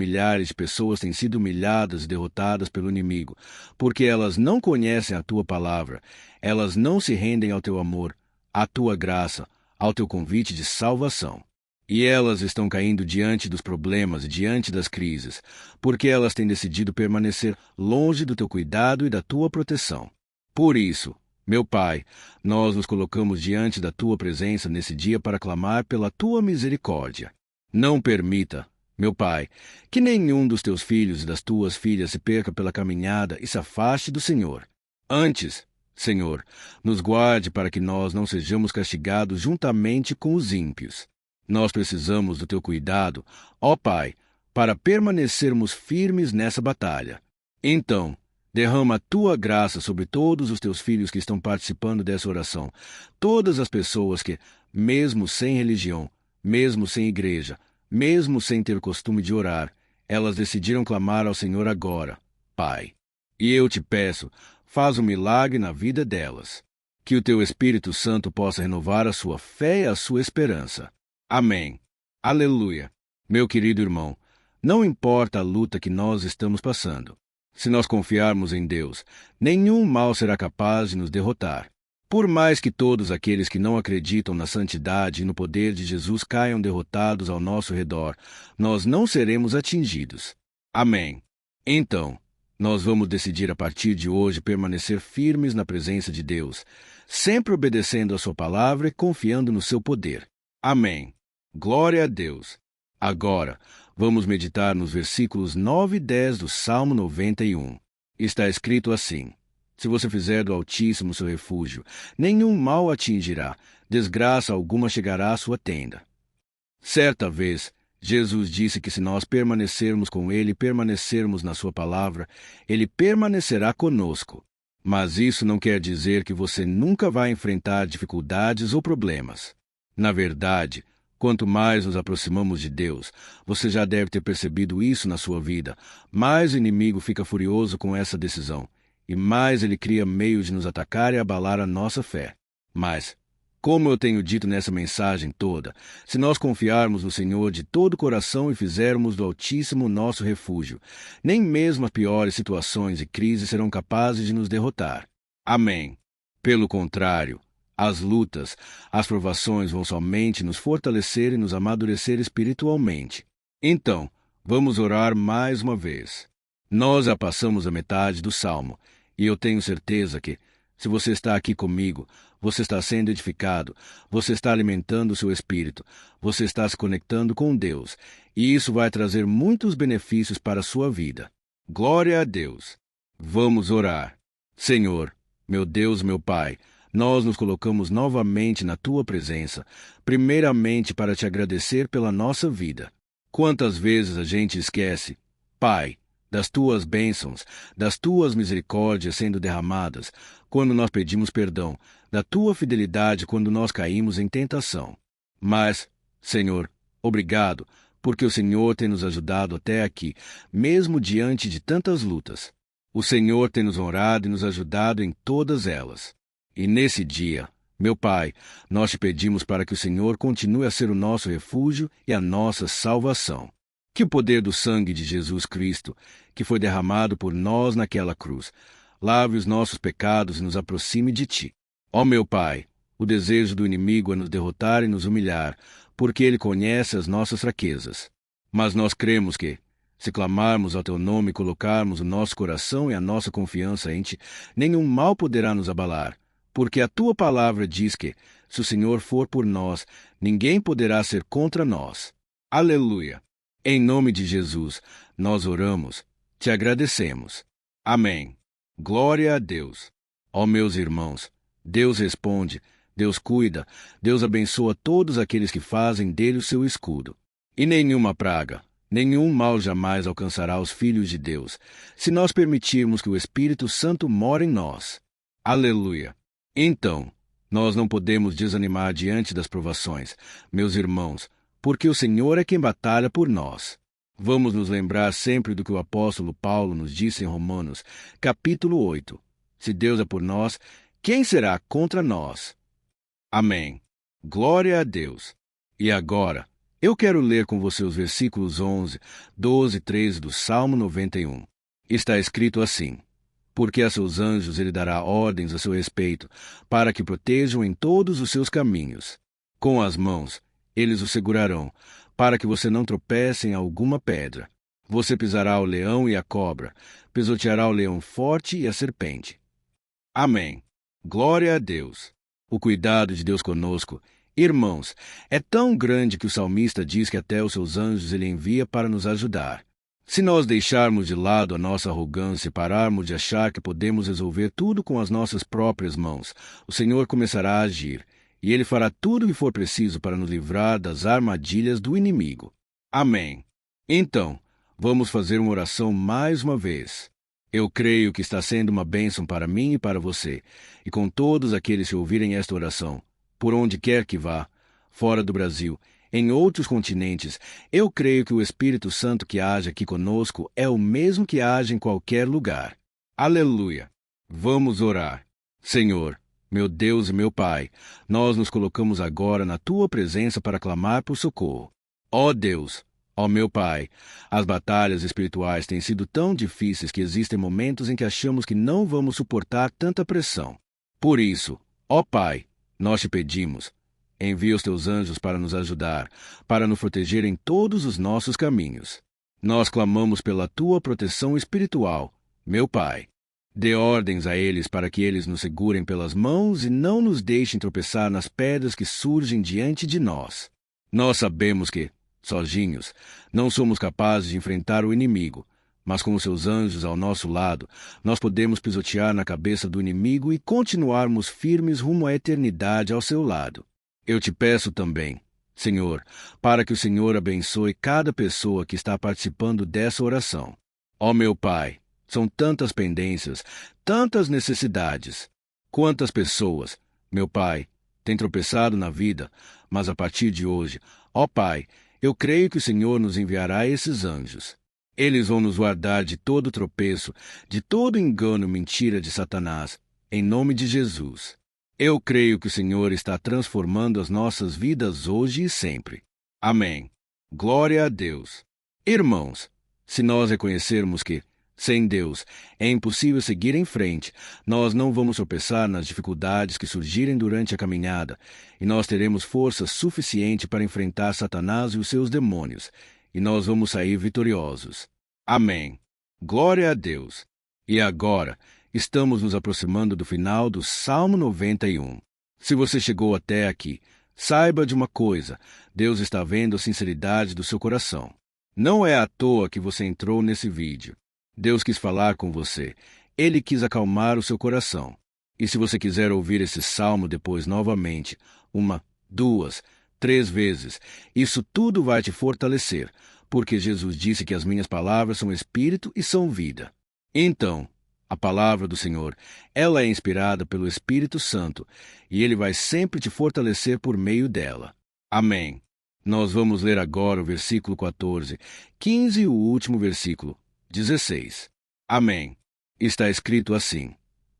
de pessoas têm sido humilhadas e derrotadas pelo inimigo, porque elas não conhecem a Tua palavra, elas não se rendem ao Teu amor, à Tua graça, ao Teu convite de salvação. E elas estão caindo diante dos problemas e diante das crises, porque elas têm decidido permanecer longe do Teu cuidado e da Tua proteção. Por isso, meu Pai, nós nos colocamos diante da Tua presença nesse dia para clamar pela Tua misericórdia. Não permita, meu Pai, que nenhum dos Teus filhos e das Tuas filhas se perca pela caminhada e se afaste do Senhor. Antes, Senhor, nos guarde para que nós não sejamos castigados juntamente com os ímpios. Nós precisamos do Teu cuidado, ó Pai, para permanecermos firmes nessa batalha. Então, derrama a Tua graça sobre todos os Teus filhos que estão participando dessa oração. Todas as pessoas que, mesmo sem religião, mesmo sem igreja, mesmo sem ter costume de orar, elas decidiram clamar ao Senhor agora, Pai. E eu te peço, faz um milagre na vida delas. Que o Teu Espírito Santo possa renovar a sua fé e a sua esperança. Amém. Aleluia. Meu querido irmão, não importa a luta que nós estamos passando. Se nós confiarmos em Deus, nenhum mal será capaz de nos derrotar. Por mais que todos aqueles que não acreditam na santidade e no poder de Jesus caiam derrotados ao nosso redor, nós não seremos atingidos. Amém. Então, nós vamos decidir a partir de hoje permanecer firmes na presença de Deus, sempre obedecendo a sua palavra e confiando no seu poder. Amém. Glória a Deus. Agora, vamos meditar nos versículos 9 e 10 do Salmo 91. Está escrito assim: Se você fizer do Altíssimo seu refúgio, nenhum mal atingirá, desgraça alguma chegará à sua tenda. Certa vez, Jesus disse que se nós permanecermos com Ele e permanecermos na sua palavra, Ele permanecerá conosco. Mas isso não quer dizer que você nunca vai enfrentar dificuldades ou problemas. Na verdade, quanto mais nos aproximamos de Deus, você já deve ter percebido isso na sua vida, mais o inimigo fica furioso com essa decisão, e mais ele cria meios de nos atacar e abalar a nossa fé. Mas, como eu tenho dito nessa mensagem toda, se nós confiarmos no Senhor de todo o coração e fizermos do Altíssimo nosso refúgio, nem mesmo as piores situações e crises serão capazes de nos derrotar. Amém. Pelo contrário, as lutas, as provações vão somente nos fortalecer e nos amadurecer espiritualmente. Então, vamos orar mais uma vez. Nós já passamos a metade do Salmo, e eu tenho certeza que, se você está aqui comigo, você está sendo edificado, você está alimentando o seu espírito, você está se conectando com Deus, e isso vai trazer muitos benefícios para a sua vida. Glória a Deus! Vamos orar. Senhor, meu Deus, meu Pai, nós nos colocamos novamente na Tua presença, primeiramente para Te agradecer pela nossa vida. Quantas vezes a gente esquece, Pai, das Tuas bênçãos, das Tuas misericórdias sendo derramadas, quando nós pedimos perdão, da Tua fidelidade quando nós caímos em tentação. Mas, Senhor, obrigado, porque o Senhor tem nos ajudado até aqui, mesmo diante de tantas lutas. O Senhor tem nos honrado e nos ajudado em todas elas. E nesse dia, meu Pai, nós te pedimos para que o Senhor continue a ser o nosso refúgio e a nossa salvação. Que o poder do sangue de Jesus Cristo, que foi derramado por nós naquela cruz, lave os nossos pecados e nos aproxime de Ti. Ó meu Pai, o desejo do inimigo é nos derrotar e nos humilhar, porque ele conhece as nossas fraquezas. Mas nós cremos que, se clamarmos ao Teu nome e colocarmos o nosso coração e a nossa confiança em Ti, nenhum mal poderá nos abalar. Porque a Tua palavra diz que, se o Senhor for por nós, ninguém poderá ser contra nós. Aleluia! Em nome de Jesus, nós oramos, Te agradecemos. Amém. Glória a Deus. Ó meus irmãos, Deus responde, Deus cuida, Deus abençoa todos aqueles que fazem dele o seu escudo. E nenhuma praga, nenhum mal jamais alcançará os filhos de Deus, se nós permitirmos que o Espírito Santo more em nós. Aleluia! Então, nós não podemos desanimar diante das provações, meus irmãos, porque o Senhor é quem batalha por nós. Vamos nos lembrar sempre do que o apóstolo Paulo nos disse em Romanos, capítulo 8. Se Deus é por nós, quem será contra nós? Amém. Glória a Deus. E agora, eu quero ler com você os versículos 11, 12 e 13 do Salmo 91. Está escrito assim: Porque a seus anjos ele dará ordens a seu respeito, para que protejam em todos os seus caminhos. Com as mãos, eles o segurarão, para que você não tropece em alguma pedra. Você pisará o leão e a cobra, pisoteará o leão forte e a serpente. Amém. Glória a Deus. O cuidado de Deus conosco, irmãos, é tão grande que o salmista diz que até os seus anjos ele envia para nos ajudar. Se nós deixarmos de lado a nossa arrogância e pararmos de achar que podemos resolver tudo com as nossas próprias mãos, o Senhor começará a agir, e Ele fará tudo o que for preciso para nos livrar das armadilhas do inimigo. Amém. Então, vamos fazer uma oração mais uma vez. Eu creio que está sendo uma bênção para mim e para você, e com todos aqueles que ouvirem esta oração, por onde quer que vá, fora do Brasil, em outros continentes, eu creio que o Espírito Santo que age aqui conosco é o mesmo que age em qualquer lugar. Aleluia! Vamos orar. Senhor, meu Deus e meu Pai, nós nos colocamos agora na Tua presença para clamar por socorro. Ó Deus, ó meu Pai, as batalhas espirituais têm sido tão difíceis que existem momentos em que achamos que não vamos suportar tanta pressão. Por isso, ó Pai, nós te pedimos, envia os teus anjos para nos ajudar, para nos proteger em todos os nossos caminhos. Nós clamamos pela tua proteção espiritual, meu Pai. Dê ordens a eles para que eles nos segurem pelas mãos e não nos deixem tropeçar nas pedras que surgem diante de nós. Nós sabemos que, sozinhos, não somos capazes de enfrentar o inimigo, mas com os seus anjos ao nosso lado, nós podemos pisotear na cabeça do inimigo e continuarmos firmes rumo à eternidade ao seu lado. Eu te peço também, Senhor, para que o Senhor abençoe cada pessoa que está participando dessa oração. Ó meu Pai, são tantas pendências, tantas necessidades. Quantas pessoas, meu Pai, têm tropeçado na vida, mas a partir de hoje, ó Pai, eu creio que o Senhor nos enviará esses anjos. Eles vão nos guardar de todo tropeço, de todo engano e mentira de Satanás, em nome de Jesus. Eu creio que o Senhor está transformando as nossas vidas hoje e sempre. Amém. Glória a Deus. Irmãos, se nós reconhecermos que, sem Deus, é impossível seguir em frente, nós não vamos tropeçar nas dificuldades que surgirem durante a caminhada, e nós teremos força suficiente para enfrentar Satanás e os seus demônios, e nós vamos sair vitoriosos. Amém. Glória a Deus. E agora, estamos nos aproximando do final do Salmo 91. Se você chegou até aqui, saiba de uma coisa: Deus está vendo a sinceridade do seu coração. Não é à toa que você entrou nesse vídeo. Deus quis falar com você. Ele quis acalmar o seu coração. E se você quiser ouvir esse salmo depois novamente, 1, 2, 3 vezes, isso tudo vai te fortalecer, porque Jesus disse que as minhas palavras são espírito e são vida. Então, a palavra do Senhor, ela é inspirada pelo Espírito Santo, e ele vai sempre te fortalecer por meio dela. Amém. Nós vamos ler agora o versículo 14, 15 e o último versículo, 16. Amém. Está escrito assim: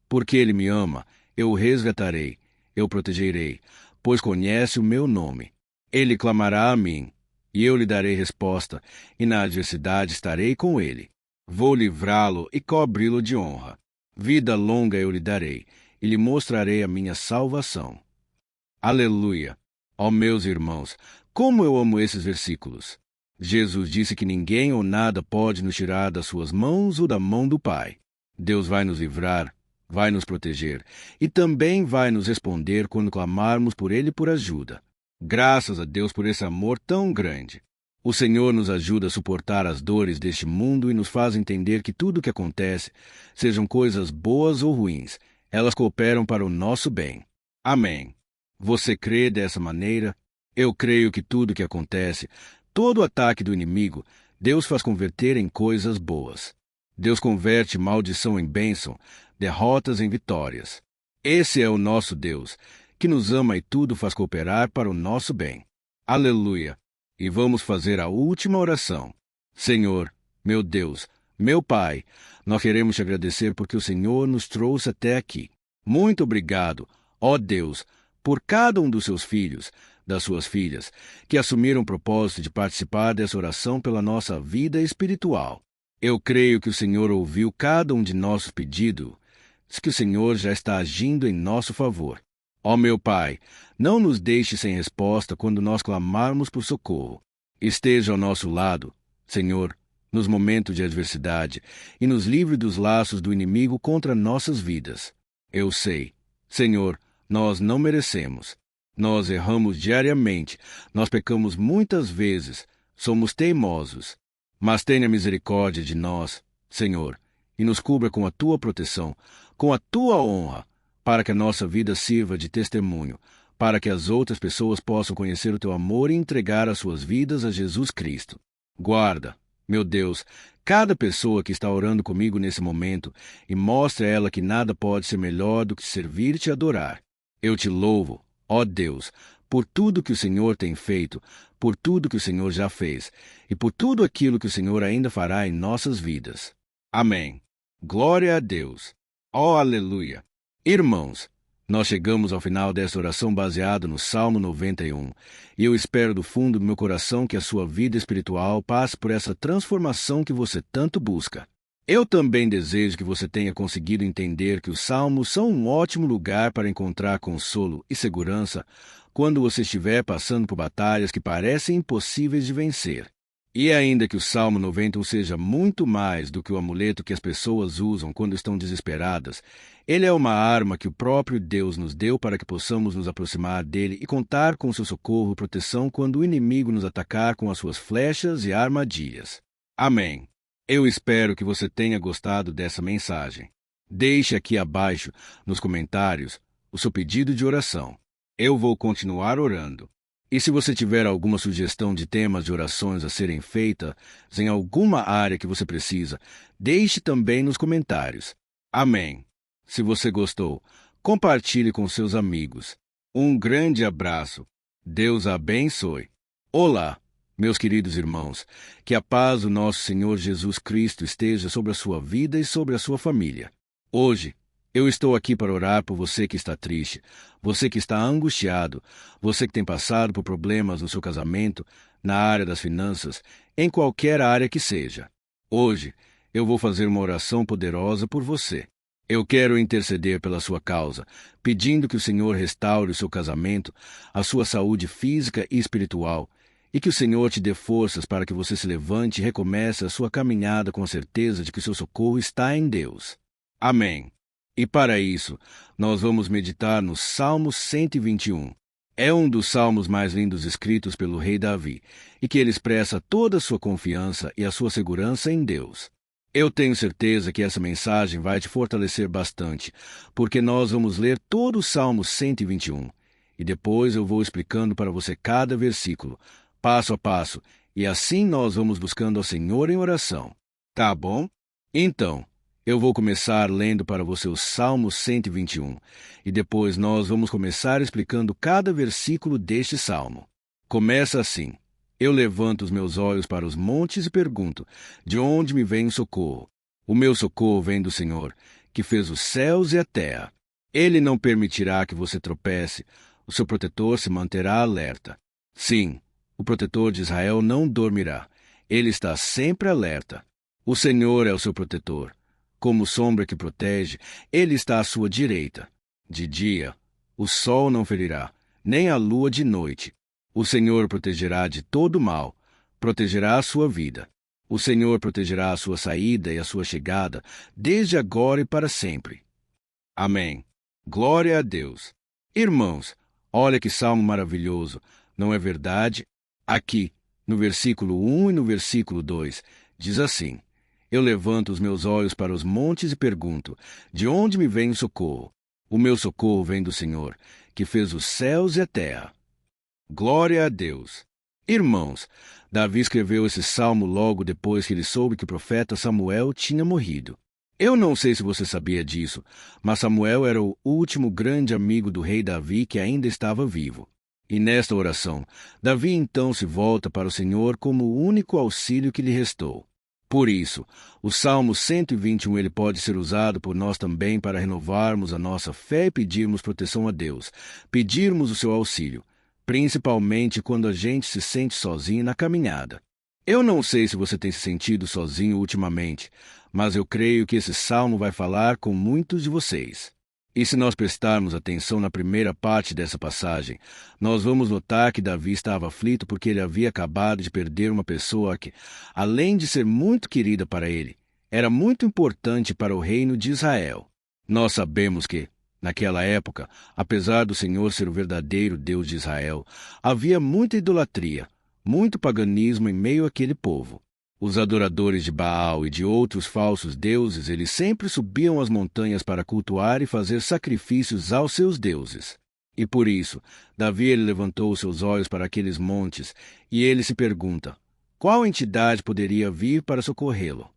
Porque ele me ama, eu o resgatarei, eu o protegerei, pois conhece o meu nome. Ele clamará a mim, e eu lhe darei resposta, e na adversidade estarei com ele. Vou livrá-lo e cobri-lo de honra. Vida longa eu lhe darei, e lhe mostrarei a minha salvação. Aleluia! Ó meus irmãos, como eu amo esses versículos! Jesus disse que ninguém ou nada pode nos tirar das suas mãos ou da mão do Pai. Deus vai nos livrar, vai nos proteger, e também vai nos responder quando clamarmos por Ele por ajuda. Graças a Deus por esse amor tão grande. O Senhor nos ajuda a suportar as dores deste mundo e nos faz entender que tudo o que acontece, sejam coisas boas ou ruins, elas cooperam para o nosso bem. Amém. Você crê dessa maneira? Eu creio que tudo que acontece, todo ataque do inimigo, Deus faz converter em coisas boas. Deus converte maldição em bênção, derrotas em vitórias. Esse é o nosso Deus, que nos ama e tudo faz cooperar para o nosso bem. Aleluia! E vamos fazer a última oração. Senhor, meu Deus, meu Pai, nós queremos te agradecer porque o Senhor nos trouxe até aqui. Muito obrigado, ó Deus, por cada um dos seus filhos, das suas filhas, que assumiram o propósito de participar dessa oração pela nossa vida espiritual. Eu creio que o Senhor ouviu cada um de nossos pedidos, que o Senhor já está agindo em nosso favor. Ó meu Pai, não nos deixe sem resposta quando nós clamarmos por socorro. Esteja ao nosso lado, Senhor, nos momentos de adversidade, e nos livre dos laços do inimigo contra nossas vidas. Eu sei, Senhor, nós não merecemos. Nós erramos diariamente, nós pecamos muitas vezes, somos teimosos. Mas tenha misericórdia de nós, Senhor, e nos cubra com a tua proteção, com a tua honra, para que a nossa vida sirva de testemunho, para que as outras pessoas possam conhecer o teu amor e entregar as suas vidas a Jesus Cristo. Guarda, meu Deus, cada pessoa que está orando comigo nesse momento e mostre a ela que nada pode ser melhor do que servir-te e adorar. Eu te louvo, ó Deus, por tudo que o Senhor tem feito, por tudo que o Senhor já fez e por tudo aquilo que o Senhor ainda fará em nossas vidas. Amém. Glória a Deus. Ó, aleluia. Irmãos, nós chegamos ao final desta oração baseada no Salmo 91, e eu espero do fundo do meu coração que a sua vida espiritual passe por essa transformação que você tanto busca. Eu também desejo que você tenha conseguido entender que os Salmos são um ótimo lugar para encontrar consolo e segurança quando você estiver passando por batalhas que parecem impossíveis de vencer. E ainda que o Salmo 91 seja muito mais do que o amuleto que as pessoas usam quando estão desesperadas, ele é uma arma que o próprio Deus nos deu para que possamos nos aproximar dele e contar com seu socorro e proteção quando o inimigo nos atacar com as suas flechas e armadilhas. Amém. Eu espero que você tenha gostado dessa mensagem. Deixe aqui abaixo, nos comentários, o seu pedido de oração. Eu vou continuar orando. E se você tiver alguma sugestão de temas de orações a serem feitas em alguma área que você precisa, deixe também nos comentários. Amém. Se você gostou, compartilhe com seus amigos. Um grande abraço. Deus abençoe. Olá, meus queridos irmãos. Que a paz do nosso Senhor Jesus Cristo esteja sobre a sua vida e sobre a sua família. Hoje, eu estou aqui para orar por você que está triste, você que está angustiado, você que tem passado por problemas no seu casamento, na área das finanças, em qualquer área que seja. Hoje, eu vou fazer uma oração poderosa por você. Eu quero interceder pela sua causa, pedindo que o Senhor restaure o seu casamento, a sua saúde física e espiritual, e que o Senhor te dê forças para que você se levante e recomece a sua caminhada com a certeza de que o seu socorro está em Deus. Amém. E para isso, nós vamos meditar no Salmo 121. É um dos salmos mais lindos escritos pelo rei Davi, e que ele expressa toda a sua confiança e a sua segurança em Deus. Eu tenho certeza que essa mensagem vai te fortalecer bastante, porque nós vamos ler todo o Salmo 121, e depois eu vou explicando para você cada versículo, passo a passo, e assim nós vamos buscando ao Senhor em oração. Tá bom? Então, eu vou começar lendo para você o Salmo 121, e depois nós vamos começar explicando cada versículo deste salmo. Começa assim: Eu levanto os meus olhos para os montes e pergunto, de onde me vem o socorro? O meu socorro vem do Senhor, que fez os céus e a terra. Ele não permitirá que você tropece, o seu protetor se manterá alerta. Sim, o protetor de Israel não dormirá, ele está sempre alerta. O Senhor é o seu protetor. Como sombra que protege, ele está à sua direita. De dia, o sol não ferirá, nem a lua de noite. O Senhor protegerá de todo mal, protegerá a sua vida. O Senhor protegerá a sua saída e a sua chegada, desde agora e para sempre. Amém. Glória a Deus. Irmãos, olha que salmo maravilhoso, não é verdade? Aqui, no versículo 1 e no versículo 2, diz assim: Eu levanto os meus olhos para os montes e pergunto, de onde me vem o socorro? O meu socorro vem do Senhor, que fez os céus e a terra. Glória a Deus! Irmãos, Davi escreveu esse salmo logo depois que ele soube que o profeta Samuel tinha morrido. Eu não sei se você sabia disso, mas Samuel era o último grande amigo do rei Davi que ainda estava vivo. E nesta oração, Davi então se volta para o Senhor como o único auxílio que lhe restou. Por isso, o Salmo 121 ele pode ser usado por nós também para renovarmos a nossa fé e pedirmos proteção a Deus, pedirmos o seu auxílio, principalmente quando a gente se sente sozinho na caminhada. Eu não sei se você tem se sentido sozinho ultimamente, mas eu creio que esse salmo vai falar com muitos de vocês. E se nós prestarmos atenção na primeira parte dessa passagem, nós vamos notar que Davi estava aflito porque ele havia acabado de perder uma pessoa que, além de ser muito querida para ele, era muito importante para o reino de Israel. Nós sabemos que, naquela época, apesar do Senhor ser o verdadeiro Deus de Israel, havia muita idolatria, muito paganismo em meio àquele povo. Os adoradores de Baal e de outros falsos deuses, eles sempre subiam as montanhas para cultuar e fazer sacrifícios aos seus deuses. E por isso, Davi ele levantou os seus olhos para aqueles montes e ele se pergunta, qual entidade poderia vir para socorrê-lo?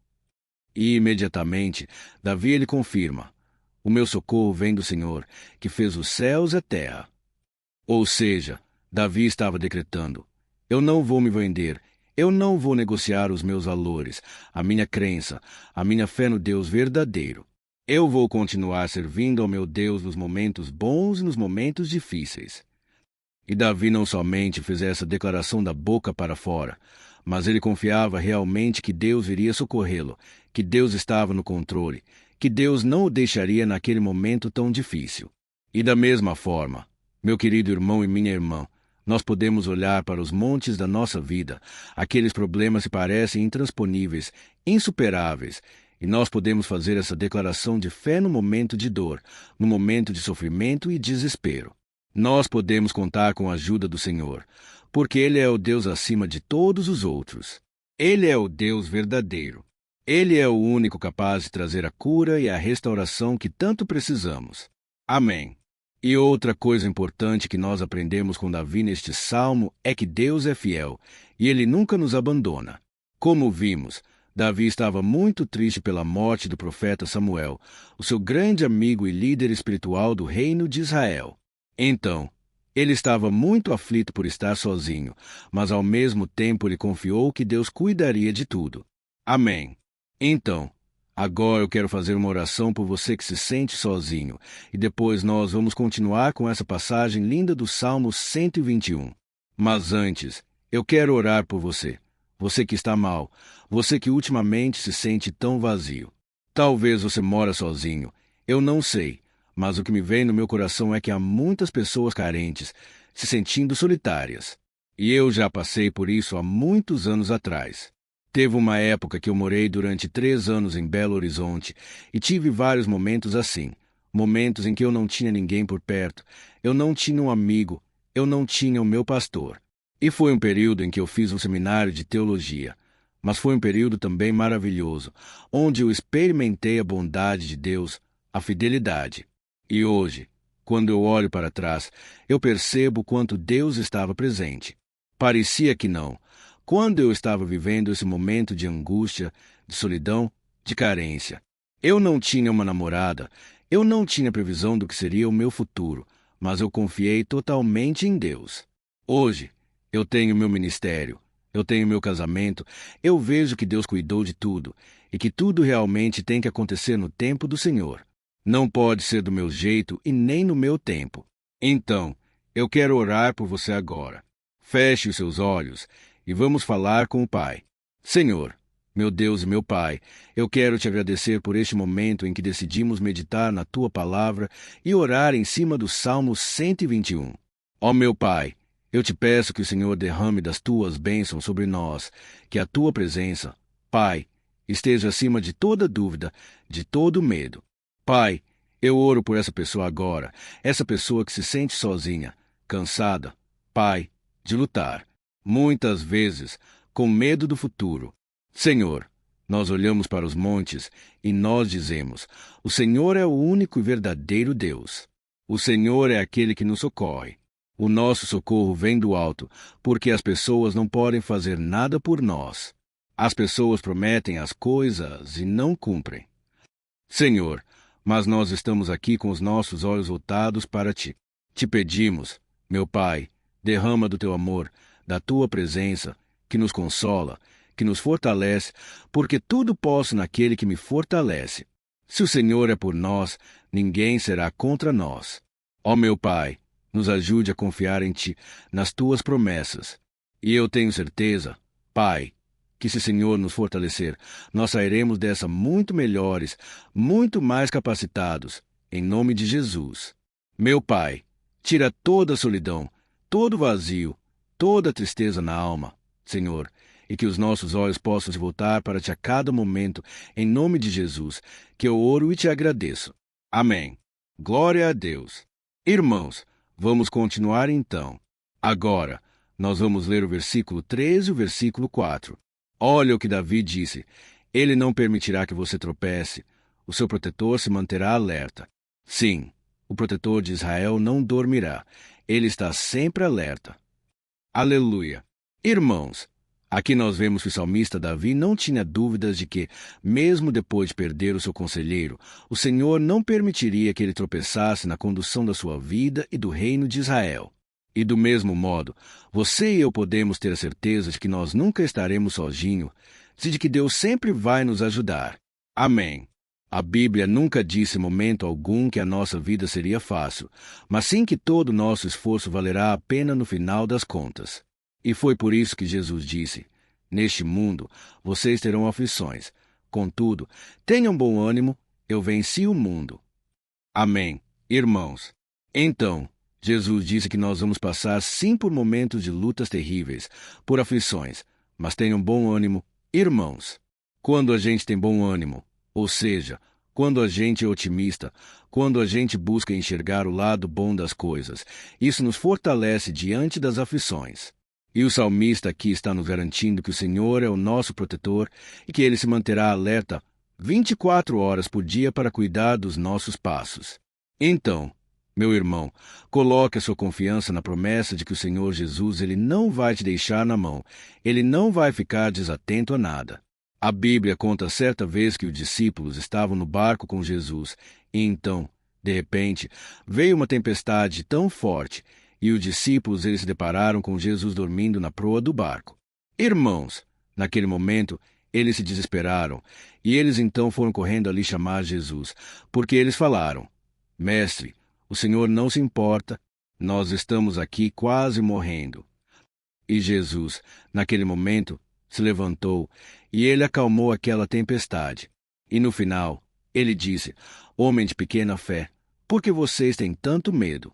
E imediatamente, Davi ele confirma, o meu socorro vem do Senhor, que fez os céus e a terra. Ou seja, Davi estava decretando, eu não vou me vender, eu não vou negociar os meus valores, a minha crença, a minha fé no Deus verdadeiro. Eu vou continuar servindo ao meu Deus nos momentos bons e nos momentos difíceis. E Davi não somente fez essa declaração da boca para fora, mas ele confiava realmente que Deus iria socorrê-lo, que Deus estava no controle, que Deus não o deixaria naquele momento tão difícil. E da mesma forma, meu querido irmão e minha irmã, nós podemos olhar para os montes da nossa vida, aqueles problemas que parecem intransponíveis, insuperáveis, e nós podemos fazer essa declaração de fé no momento de dor, no momento de sofrimento e desespero. Nós podemos contar com a ajuda do Senhor, porque Ele é o Deus acima de todos os outros. Ele é o Deus verdadeiro. Ele é o único capaz de trazer a cura e a restauração que tanto precisamos. Amém. E outra coisa importante que nós aprendemos com Davi neste salmo é que Deus é fiel, e Ele nunca nos abandona. Como vimos, Davi estava muito triste pela morte do profeta Samuel, o seu grande amigo e líder espiritual do reino de Israel. Então, ele estava muito aflito por estar sozinho, mas ao mesmo tempo ele confiou que Deus cuidaria de tudo. Amém. Então, agora eu quero fazer uma oração por você que se sente sozinho, e depois nós vamos continuar com essa passagem linda do Salmo 121. Mas antes, eu quero orar por você. Você que está mal, você que ultimamente se sente tão vazio. Talvez você mora sozinho, eu não sei, mas o que me vem no meu coração é que há muitas pessoas carentes, se sentindo solitárias. E eu já passei por isso há muitos anos atrás. Teve uma época que eu morei durante 3 anos em Belo Horizonte e tive vários momentos assim. Momentos em que eu não tinha ninguém por perto, eu não tinha um amigo, eu não tinha o meu pastor. E foi um período em que eu fiz um seminário de teologia. Mas foi um período também maravilhoso, onde eu experimentei a bondade de Deus, a fidelidade. E hoje, quando eu olho para trás, eu percebo quanto Deus estava presente. Parecia que não. Quando eu estava vivendo esse momento de angústia, de solidão, de carência. Eu não tinha uma namorada, eu não tinha previsão do que seria o meu futuro, mas eu confiei totalmente em Deus. Hoje, eu tenho meu ministério, eu tenho meu casamento, eu vejo que Deus cuidou de tudo, e que tudo realmente tem que acontecer no tempo do Senhor. Não pode ser do meu jeito e nem no meu tempo. Então, eu quero orar por você agora. Feche os seus olhos e vamos falar com o Pai. Senhor, meu Deus e meu Pai, eu quero te agradecer por este momento em que decidimos meditar na Tua Palavra e orar em cima do Salmo 121. Ó meu Pai, eu te peço que o Senhor derrame das Tuas bênçãos sobre nós, que a Tua presença, Pai, esteja acima de toda dúvida, de todo medo. Pai, eu oro por essa pessoa agora, essa pessoa que se sente sozinha, cansada, Pai, de lutar. Muitas vezes, com medo do futuro. Senhor, nós olhamos para os montes e nós dizemos, o Senhor é o único e verdadeiro Deus. O Senhor é aquele que nos socorre. O nosso socorro vem do alto, porque as pessoas não podem fazer nada por nós. As pessoas prometem as coisas e não cumprem. Senhor, mas nós estamos aqui com os nossos olhos voltados para Ti. Te pedimos, meu Pai, derrama do Teu amor, da Tua presença, que nos consola, que nos fortalece, porque tudo posso naquele que me fortalece. Se o Senhor é por nós, ninguém será contra nós. Ó meu Pai, nos ajude a confiar em Ti, nas Tuas promessas. E eu tenho certeza, Pai, que se o Senhor nos fortalecer, nós sairemos dessa muito melhores, muito mais capacitados, em nome de Jesus. Meu Pai, tira toda a solidão, todo o vazio, toda a tristeza na alma, Senhor, e que os nossos olhos possam se voltar para Ti a cada momento, em nome de Jesus, que eu oro e Te agradeço. Amém. Glória a Deus. Irmãos, vamos continuar então. Agora, nós vamos ler o versículo 13 e o versículo 4. Olha o que Davi disse. Ele não permitirá que você tropece. O seu protetor se manterá alerta. Sim, o protetor de Israel não dormirá. Ele está sempre alerta. Aleluia. Irmãos, aqui nós vemos que o salmista Davi não tinha dúvidas de que, mesmo depois de perder o seu conselheiro, o Senhor não permitiria que ele tropeçasse na condução da sua vida e do reino de Israel. E do mesmo modo, você e eu podemos ter a certeza de que nós nunca estaremos sozinhos, e de que Deus sempre vai nos ajudar. Amém. A Bíblia nunca disse em momento algum que a nossa vida seria fácil, mas sim que todo o nosso esforço valerá a pena no final das contas. E foi por isso que Jesus disse: neste mundo vocês terão aflições. Contudo, tenham bom ânimo, eu venci o mundo. Amém, irmãos. Então, Jesus disse que nós vamos passar sim por momentos de lutas terríveis, por aflições, mas tenham bom ânimo, irmãos. Quando a gente tem bom ânimo, ou seja, quando a gente é otimista, quando a gente busca enxergar o lado bom das coisas, isso nos fortalece diante das aflições. E o salmista aqui está nos garantindo que o Senhor é o nosso protetor e que Ele se manterá alerta 24 horas por dia para cuidar dos nossos passos. Então, meu irmão, coloque a sua confiança na promessa de que o Senhor Jesus Ele não vai te deixar na mão. Ele não vai ficar desatento a nada. A Bíblia conta certa vez que os discípulos estavam no barco com Jesus e então, de repente, veio uma tempestade tão forte e os discípulos eles se depararam com Jesus dormindo na proa do barco. Irmãos, naquele momento, eles se desesperaram e eles então foram correndo ali chamar Jesus, porque eles falaram: Mestre, o Senhor não se importa, nós estamos aqui quase morrendo. E Jesus, naquele momento, se levantou e ele acalmou aquela tempestade. E no final, ele disse: Homem de pequena fé, por que vocês têm tanto medo?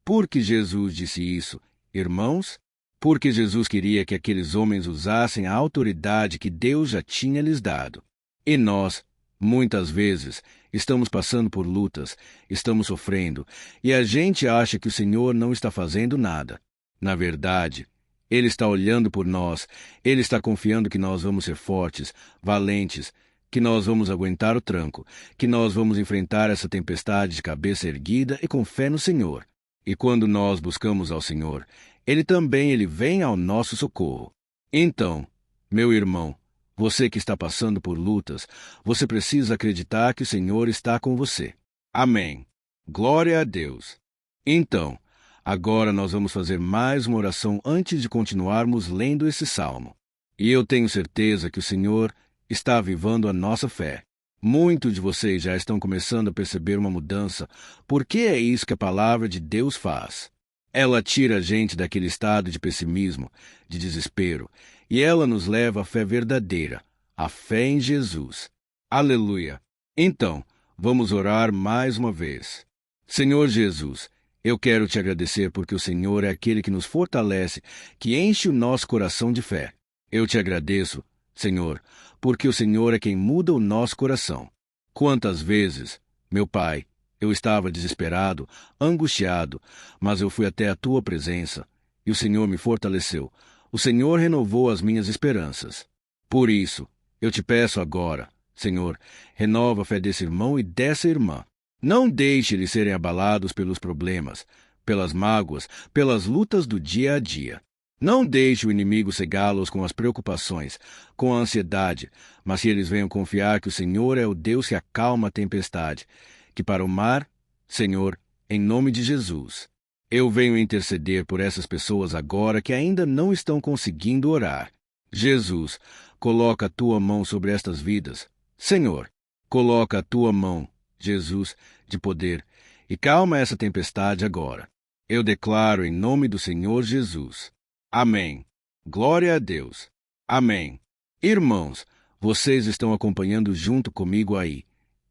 Por que Jesus disse isso, irmãos? Porque Jesus queria que aqueles homens usassem a autoridade que Deus já tinha lhes dado. E nós, muitas vezes, estamos passando por lutas, estamos sofrendo, e a gente acha que o Senhor não está fazendo nada. Na verdade, Ele está olhando por nós, Ele está confiando que nós vamos ser fortes, valentes, que nós vamos aguentar o tranco, que nós vamos enfrentar essa tempestade de cabeça erguida e com fé no Senhor. E quando nós buscamos ao Senhor, Ele também vem ao nosso socorro. Então, meu irmão, você que está passando por lutas, você precisa acreditar que o Senhor está com você. Amém. Glória a Deus. Então, agora nós vamos fazer mais uma oração antes de continuarmos lendo esse salmo. E eu tenho certeza que o Senhor está avivando a nossa fé. Muitos de vocês já estão começando a perceber uma mudança, porque é isso que a palavra de Deus faz. Ela tira a gente daquele estado de pessimismo, de desespero, e ela nos leva à fé verdadeira, a fé em Jesus. Aleluia! Então, vamos orar mais uma vez. Senhor Jesus, eu quero te agradecer porque o Senhor é aquele que nos fortalece, que enche o nosso coração de fé. Eu te agradeço, Senhor, porque o Senhor é quem muda o nosso coração. Quantas vezes, meu Pai, eu estava desesperado, angustiado, mas eu fui até a Tua presença, e o Senhor me fortaleceu. O Senhor renovou as minhas esperanças. Por isso, eu te peço agora, Senhor, renova a fé desse irmão e dessa irmã. Não deixe eles serem abalados pelos problemas, pelas mágoas, pelas lutas do dia a dia. Não deixe o inimigo cegá-los com as preocupações, com a ansiedade, mas que eles venham confiar que o Senhor é o Deus que acalma a tempestade, que para o mar, Senhor, em nome de Jesus, eu venho interceder por essas pessoas agora que ainda não estão conseguindo orar. Jesus, coloca a tua mão sobre estas vidas. Senhor, coloca a tua mão, Jesus, de poder, e calma essa tempestade agora. Eu declaro em nome do Senhor Jesus. Amém. Glória a Deus. Amém. Irmãos, vocês estão acompanhando junto comigo aí.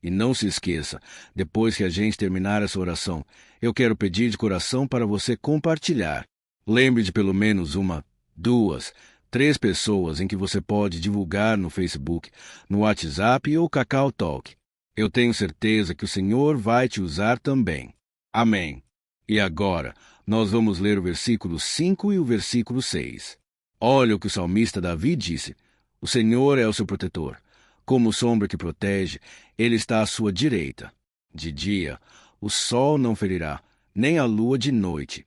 E não se esqueça, depois que a gente terminar essa oração, eu quero pedir de coração para você compartilhar. Lembre de pelo menos 1, 2, 3 pessoas em que você pode divulgar no Facebook, no WhatsApp ou Kakao Talk. Eu tenho certeza que o Senhor vai te usar também. Amém. E agora, nós vamos ler o versículo 5 e o versículo 6. Olha o que o salmista Davi disse. O Senhor é o seu protetor. Como sombra que protege, ele está à sua direita. De dia, o sol não ferirá, nem a lua de noite.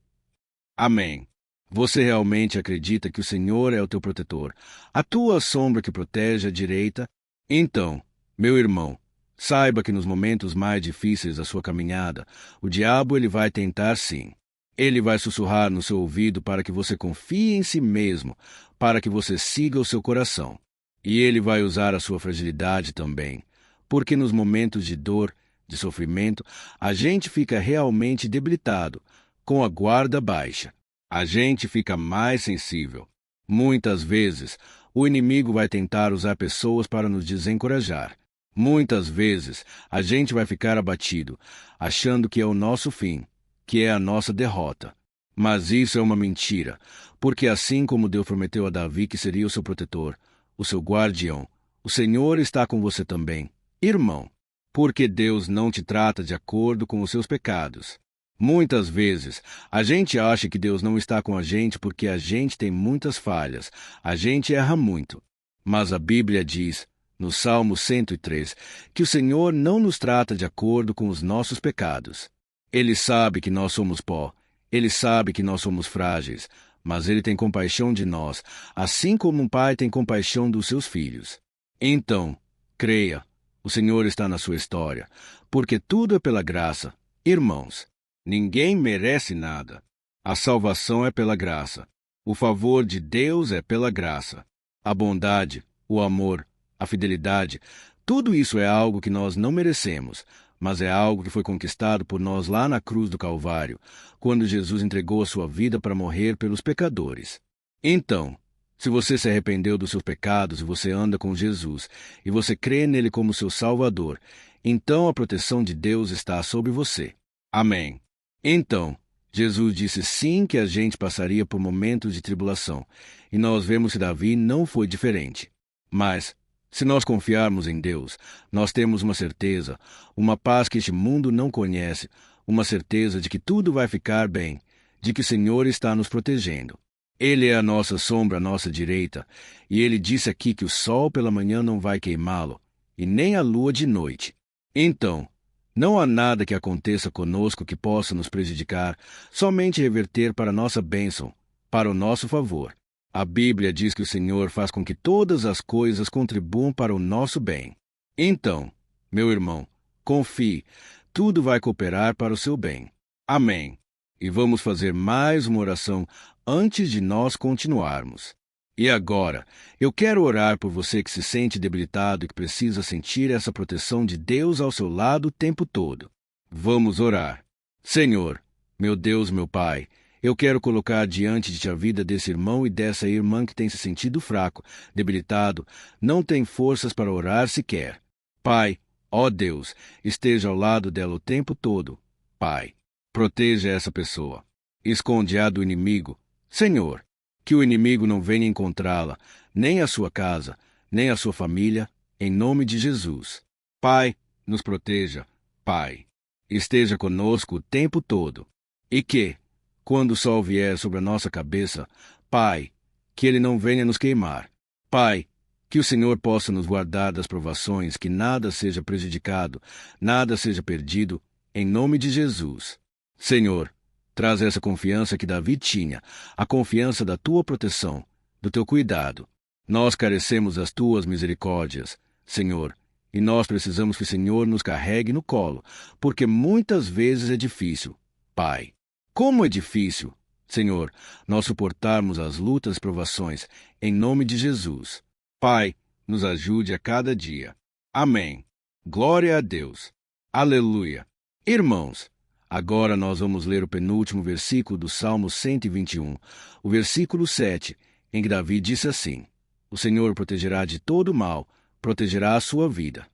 Amém. Você realmente acredita que o Senhor é o teu protetor, a tua sombra que protege à direita? Então, meu irmão, saiba que nos momentos mais difíceis da sua caminhada, o diabo ele vai tentar sim. Ele vai sussurrar no seu ouvido para que você confie em si mesmo, para que você siga o seu coração. E ele vai usar a sua fragilidade também, porque nos momentos de dor, de sofrimento, a gente fica realmente debilitado, com a guarda baixa. A gente fica mais sensível. Muitas vezes, o inimigo vai tentar usar pessoas para nos desencorajar. Muitas vezes, a gente vai ficar abatido, achando que é o nosso fim, que é a nossa derrota. Mas isso é uma mentira, porque assim como Deus prometeu a Davi que seria o seu protetor, o seu guardião, o Senhor está com você também, irmão, porque Deus não te trata de acordo com os seus pecados. Muitas vezes, a gente acha que Deus não está com a gente porque a gente tem muitas falhas, a gente erra muito. Mas a Bíblia diz, no Salmo 103, que o Senhor não nos trata de acordo com os nossos pecados. Ele sabe que nós somos pó, ele sabe que nós somos frágeis, mas ele tem compaixão de nós, assim como um pai tem compaixão dos seus filhos. Então, creia, o Senhor está na sua história, porque tudo é pela graça. Irmãos, ninguém merece nada. A salvação é pela graça. O favor de Deus é pela graça. A bondade, o amor, a fidelidade, tudo isso é algo que nós não merecemos, mas é algo que foi conquistado por nós lá na cruz do Calvário, quando Jesus entregou a sua vida para morrer pelos pecadores. Então, se você se arrependeu dos seus pecados e você anda com Jesus, e você crê nele como seu Salvador, então a proteção de Deus está sobre você. Amém. Então, Jesus disse sim que a gente passaria por momentos de tribulação, e nós vemos que Davi não foi diferente. Mas, se nós confiarmos em Deus, nós temos uma certeza, uma paz que este mundo não conhece, uma certeza de que tudo vai ficar bem, de que o Senhor está nos protegendo. Ele é a nossa sombra à nossa direita, e ele disse aqui que o sol pela manhã não vai queimá-lo, e nem a lua de noite. Então, não há nada que aconteça conosco que possa nos prejudicar, somente reverter para a nossa bênção, para o nosso favor. A Bíblia diz que o Senhor faz com que todas as coisas contribuam para o nosso bem. Então, meu irmão, confie, tudo vai cooperar para o seu bem. Amém. E vamos fazer mais uma oração antes de nós continuarmos. E agora, eu quero orar por você que se sente debilitado e que precisa sentir essa proteção de Deus ao seu lado o tempo todo. Vamos orar. Senhor, meu Deus, meu Pai, eu quero colocar diante de ti a vida desse irmão e dessa irmã que tem se sentido fraco, debilitado, não tem forças para orar sequer. Pai, ó Deus, esteja ao lado dela o tempo todo. Pai, proteja essa pessoa. Esconde-a do inimigo. Senhor, que o inimigo não venha encontrá-la, nem a sua casa, nem a sua família, em nome de Jesus. Pai, nos proteja. Pai, esteja conosco o tempo todo. E que, quando o sol vier sobre a nossa cabeça, Pai, que ele não venha nos queimar. Pai, que o Senhor possa nos guardar das provações, que nada seja prejudicado, nada seja perdido, em nome de Jesus. Senhor, traz essa confiança que Davi tinha, a confiança da tua proteção, do teu cuidado. Nós carecemos das tuas misericórdias, Senhor, e nós precisamos que o Senhor nos carregue no colo, porque muitas vezes é difícil, Pai. Como é difícil, Senhor, nós suportarmos as lutas e provações, em nome de Jesus. Pai, nos ajude a cada dia. Amém. Glória a Deus. Aleluia. Irmãos, agora nós vamos ler o penúltimo versículo do Salmo 121, o versículo 7, em que Davi disse assim: O Senhor protegerá de todo mal, protegerá a sua vida.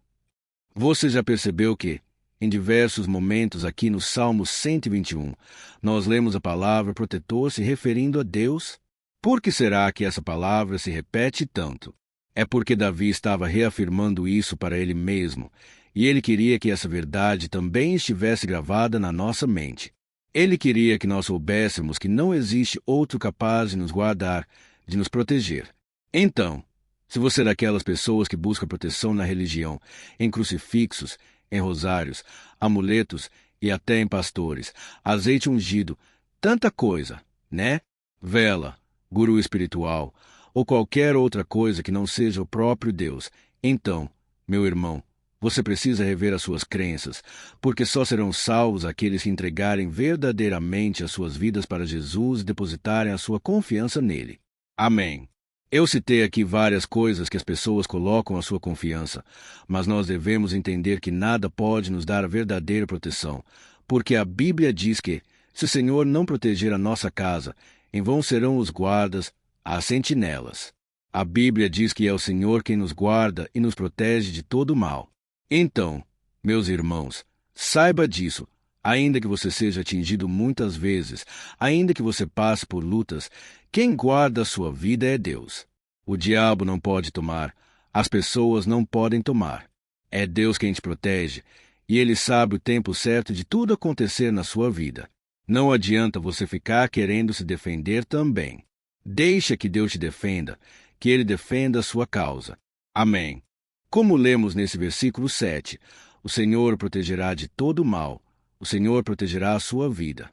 Você já percebeu que, em diversos momentos aqui no Salmo 121, nós lemos a palavra protetor se referindo a Deus? Por que será que essa palavra se repete tanto? É porque Davi estava reafirmando isso para ele mesmo, e ele queria que essa verdade também estivesse gravada na nossa mente. Ele queria que nós soubéssemos que não existe outro capaz de nos guardar, de nos proteger. Então, se você é daquelas pessoas que buscam proteção na religião, em crucifixos, em rosários, amuletos e até em pastores, azeite ungido, tanta coisa, né? Vela, guru espiritual, ou qualquer outra coisa que não seja o próprio Deus, então, meu irmão, você precisa rever as suas crenças, porque só serão salvos aqueles que entregarem verdadeiramente as suas vidas para Jesus e depositarem a sua confiança nele. Amém. Eu citei aqui várias coisas que as pessoas colocam a sua confiança, mas nós devemos entender que nada pode nos dar a verdadeira proteção, porque a Bíblia diz que, se o Senhor não proteger a nossa casa, em vão serão os guardas, as sentinelas. A Bíblia diz que é o Senhor quem nos guarda e nos protege de todo mal. Então, meus irmãos, saiba disso. Ainda que você seja atingido muitas vezes, ainda que você passe por lutas, quem guarda a sua vida é Deus. O diabo não pode tomar, as pessoas não podem tomar. É Deus quem te protege, e Ele sabe o tempo certo de tudo acontecer na sua vida. Não adianta você ficar querendo se defender também. Deixa que Deus te defenda, que Ele defenda a sua causa. Amém. Como lemos nesse versículo 7, o Senhor protegerá de todo mal. O Senhor protegerá a sua vida.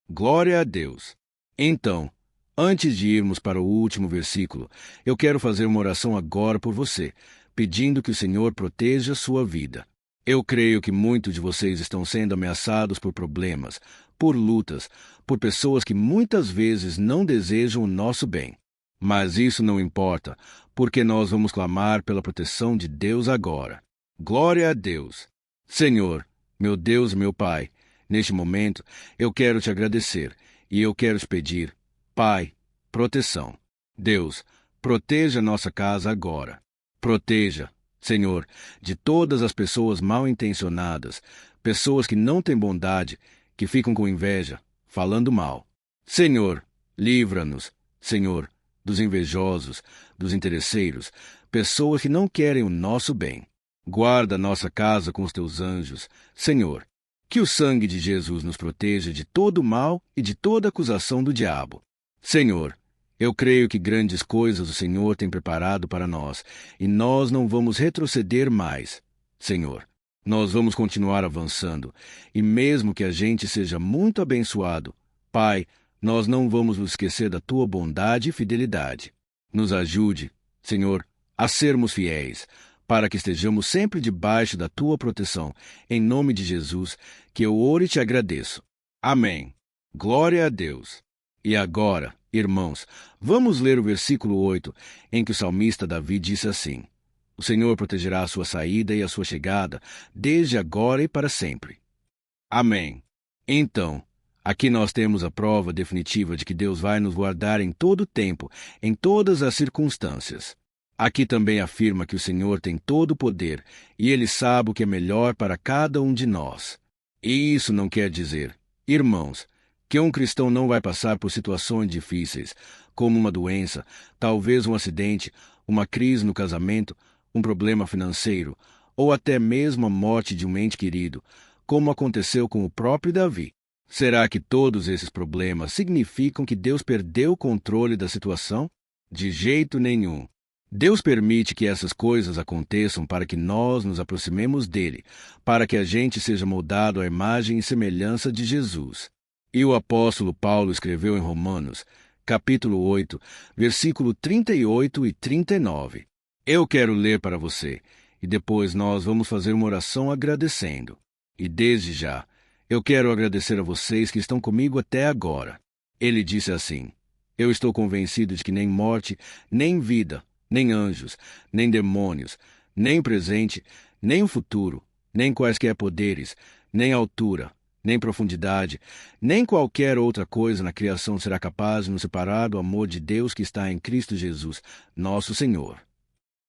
Glória a Deus. Então, antes de irmos para o último versículo, eu quero fazer uma oração agora por você, pedindo que o Senhor proteja a sua vida. Eu creio que muitos de vocês estão sendo ameaçados por problemas, por lutas, por pessoas que muitas vezes não desejam o nosso bem. Mas isso não importa, porque nós vamos clamar pela proteção de Deus agora. Glória a Deus. Senhor, meu Deus e meu Pai, neste momento eu quero te agradecer e eu quero te pedir, Pai, proteção. Deus, proteja nossa casa agora. Proteja, Senhor, de todas as pessoas mal intencionadas, pessoas que não têm bondade, que ficam com inveja, falando mal. Senhor, livra-nos, Senhor, dos invejosos, dos interesseiros, pessoas que não querem o nosso bem. Guarda nossa casa com os teus anjos. Senhor, que o sangue de Jesus nos proteja de todo mal e de toda acusação do diabo. Senhor, eu creio que grandes coisas o Senhor tem preparado para nós, e nós não vamos retroceder mais. Senhor, nós vamos continuar avançando, e mesmo que a gente seja muito abençoado, Pai, nós não vamos nos esquecer da tua bondade e fidelidade. Nos ajude, Senhor, a sermos fiéis, para que estejamos sempre debaixo da tua proteção, em nome de Jesus, que eu oro e te agradeço. Amém. Glória a Deus. E agora, irmãos, vamos ler o versículo 8, em que o salmista Davi disse assim: O Senhor protegerá a sua saída e a sua chegada, desde agora e para sempre. Amém. Então, aqui nós temos a prova definitiva de que Deus vai nos guardar em todo o tempo, em todas as circunstâncias. Aqui também afirma que o Senhor tem todo o poder e Ele sabe o que é melhor para cada um de nós. E isso não quer dizer, irmãos, que um cristão não vai passar por situações difíceis, como uma doença, talvez um acidente, uma crise no casamento, um problema financeiro, ou até mesmo a morte de um ente querido, como aconteceu com o próprio Davi. Será que todos esses problemas significam que Deus perdeu o controle da situação? De jeito nenhum. Deus permite que essas coisas aconteçam para que nós nos aproximemos dele, para que a gente seja moldado à imagem e semelhança de Jesus. E o apóstolo Paulo escreveu em Romanos, capítulo 8, versículo 38 e 39. Eu quero ler para você, e depois nós vamos fazer uma oração agradecendo. E desde já, eu quero agradecer a vocês que estão comigo até agora. Ele disse assim: Eu estou convencido de que nem morte, nem vida, nem anjos, nem demônios, nem presente, nem o futuro, nem quaisquer poderes, nem altura, nem profundidade, nem qualquer outra coisa na criação será capaz de nos separar do amor de Deus que está em Cristo Jesus, nosso Senhor.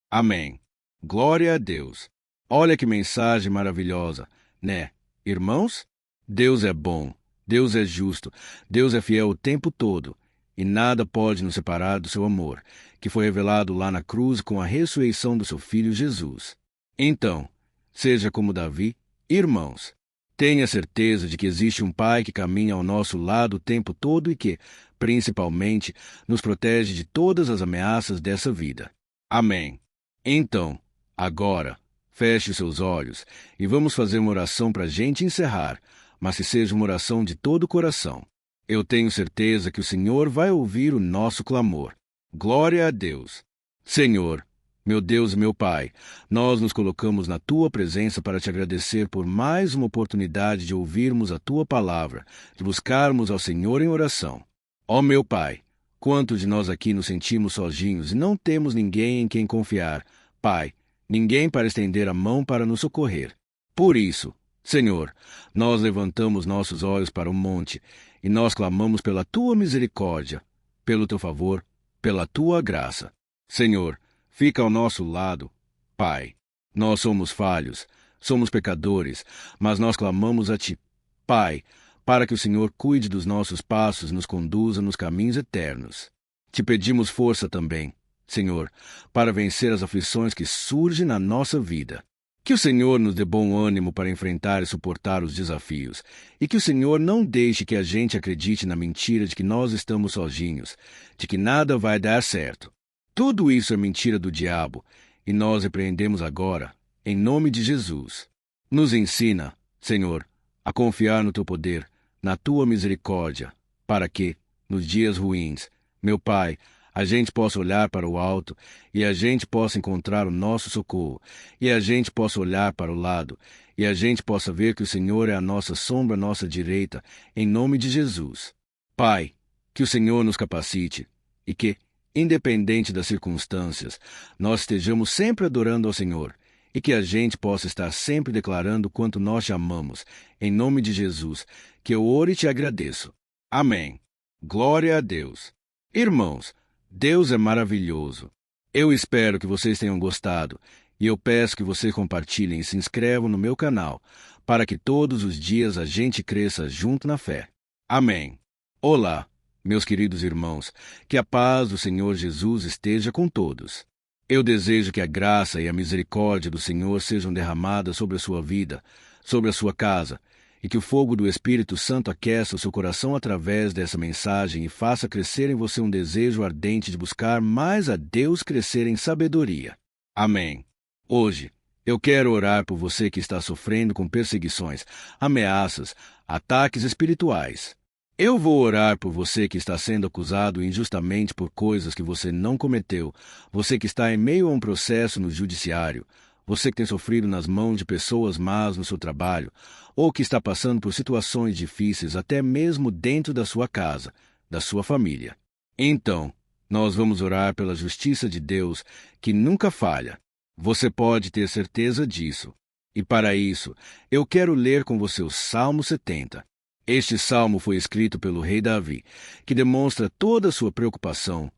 Amém. Glória a Deus. Olha que mensagem maravilhosa, né, irmãos? Deus é bom, Deus é justo, Deus é fiel o tempo todo, e nada pode nos separar do seu amor, que foi revelado lá na cruz com a ressurreição do seu Filho Jesus. Então, seja como Davi, irmãos, tenha certeza de que existe um Pai que caminha ao nosso lado o tempo todo e que, principalmente, nos protege de todas as ameaças dessa vida. Amém. Então, agora, feche seus olhos e vamos fazer uma oração para a gente encerrar, mas que seja uma oração de todo o coração. Eu tenho certeza que o Senhor vai ouvir o nosso clamor. Glória a Deus. Senhor, meu Deus e meu Pai, nós nos colocamos na Tua presença para te agradecer por mais uma oportunidade de ouvirmos a Tua palavra, de buscarmos ao Senhor em oração. Ó meu Pai, quantos de nós aqui nos sentimos sozinhos e não temos ninguém em quem confiar? Pai, ninguém para estender a mão para nos socorrer. Por isso, Senhor, nós levantamos nossos olhos para o monte e nós clamamos pela Tua misericórdia, pelo Teu favor, pela Tua graça. Senhor, fica ao nosso lado. Pai, nós somos falhos, somos pecadores, mas nós clamamos a Ti, Pai, para que o Senhor cuide dos nossos passos e nos conduza nos caminhos eternos. Te pedimos força também, Senhor, para vencer as aflições que surgem na nossa vida. Que o Senhor nos dê bom ânimo para enfrentar e suportar os desafios, e que o Senhor não deixe que a gente acredite na mentira de que nós estamos sozinhos, de que nada vai dar certo. Tudo isso é mentira do diabo, e nós repreendemos agora, em nome de Jesus. Nos ensina, Senhor, a confiar no Teu poder, na Tua misericórdia, para que, nos dias ruins, meu Pai, a gente possa olhar para o alto e a gente possa encontrar o nosso socorro, e a gente possa olhar para o lado e a gente possa ver que o Senhor é a nossa sombra à nossa direita, em nome de Jesus. Pai, que o Senhor nos capacite e que, independente das circunstâncias, nós estejamos sempre adorando ao Senhor e que a gente possa estar sempre declarando quanto nós te amamos, em nome de Jesus, que eu oro e te agradeço. Amém. Glória a Deus. Irmãos, Deus é maravilhoso. Eu espero que vocês tenham gostado e eu peço que vocês compartilhem e se inscrevam no meu canal para que todos os dias a gente cresça junto na fé. Amém. Olá, meus queridos irmãos, que a paz do Senhor Jesus esteja com todos. Eu desejo que a graça e a misericórdia do Senhor sejam derramadas sobre a sua vida, sobre a sua casa, e que o fogo do Espírito Santo aqueça o seu coração através dessa mensagem e faça crescer em você um desejo ardente de buscar mais a Deus, crescer em sabedoria. Amém. Hoje, eu quero orar por você que está sofrendo com perseguições, ameaças, ataques espirituais. Eu vou orar por você que está sendo acusado injustamente por coisas que você não cometeu, você que está em meio a um processo no judiciário, você que tem sofrido nas mãos de pessoas más no seu trabalho, ou que está passando por situações difíceis até mesmo dentro da sua casa, da sua família. Então, nós vamos orar pela justiça de Deus, que nunca falha. Você pode ter certeza disso. E para isso, eu quero ler com você o Salmo 70. Este salmo foi escrito pelo rei Davi, que demonstra toda a sua preocupação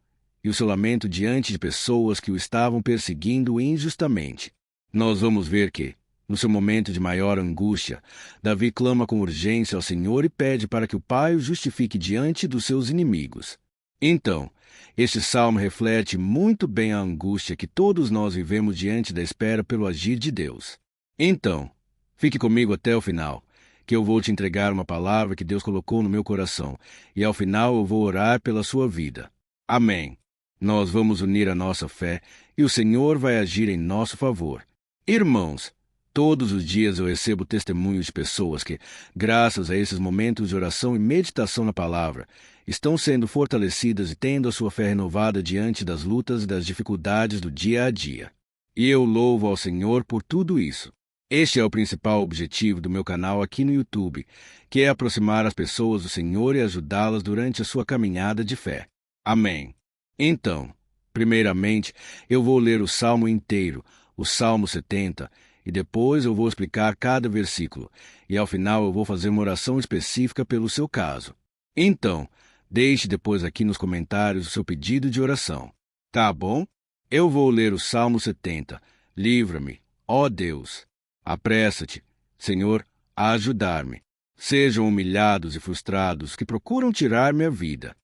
e o seu lamento diante de pessoas que o estavam perseguindo injustamente. Nós vamos ver que, no seu momento de maior angústia, Davi clama com urgência ao Senhor e pede para que o Pai o justifique diante dos seus inimigos. Então, este salmo reflete muito bem a angústia que todos nós vivemos diante da espera pelo agir de Deus. Então, fique comigo até o final, que eu vou te entregar uma palavra que Deus colocou no meu coração, e ao final eu vou orar pela sua vida. Amém. Nós vamos unir a nossa fé e o Senhor vai agir em nosso favor. Irmãos, todos os dias eu recebo testemunhos de pessoas que, graças a esses momentos de oração e meditação na palavra, estão sendo fortalecidas e tendo a sua fé renovada diante das lutas e das dificuldades do dia a dia. E eu louvo ao Senhor por tudo isso. Este é o principal objetivo do meu canal aqui no YouTube, que é aproximar as pessoas do Senhor e ajudá-las durante a sua caminhada de fé. Amém. Então, primeiramente, eu vou ler o Salmo inteiro, o Salmo 70, e depois eu vou explicar cada versículo, e ao final eu vou fazer uma oração específica pelo seu caso. Então, deixe depois aqui nos comentários o seu pedido de oração. Tá bom? Eu vou ler o Salmo 70. Livra-me, ó Deus. Apressa-te, Senhor, a ajudar-me. Sejam humilhados e frustrados que procuram tirar minha vida.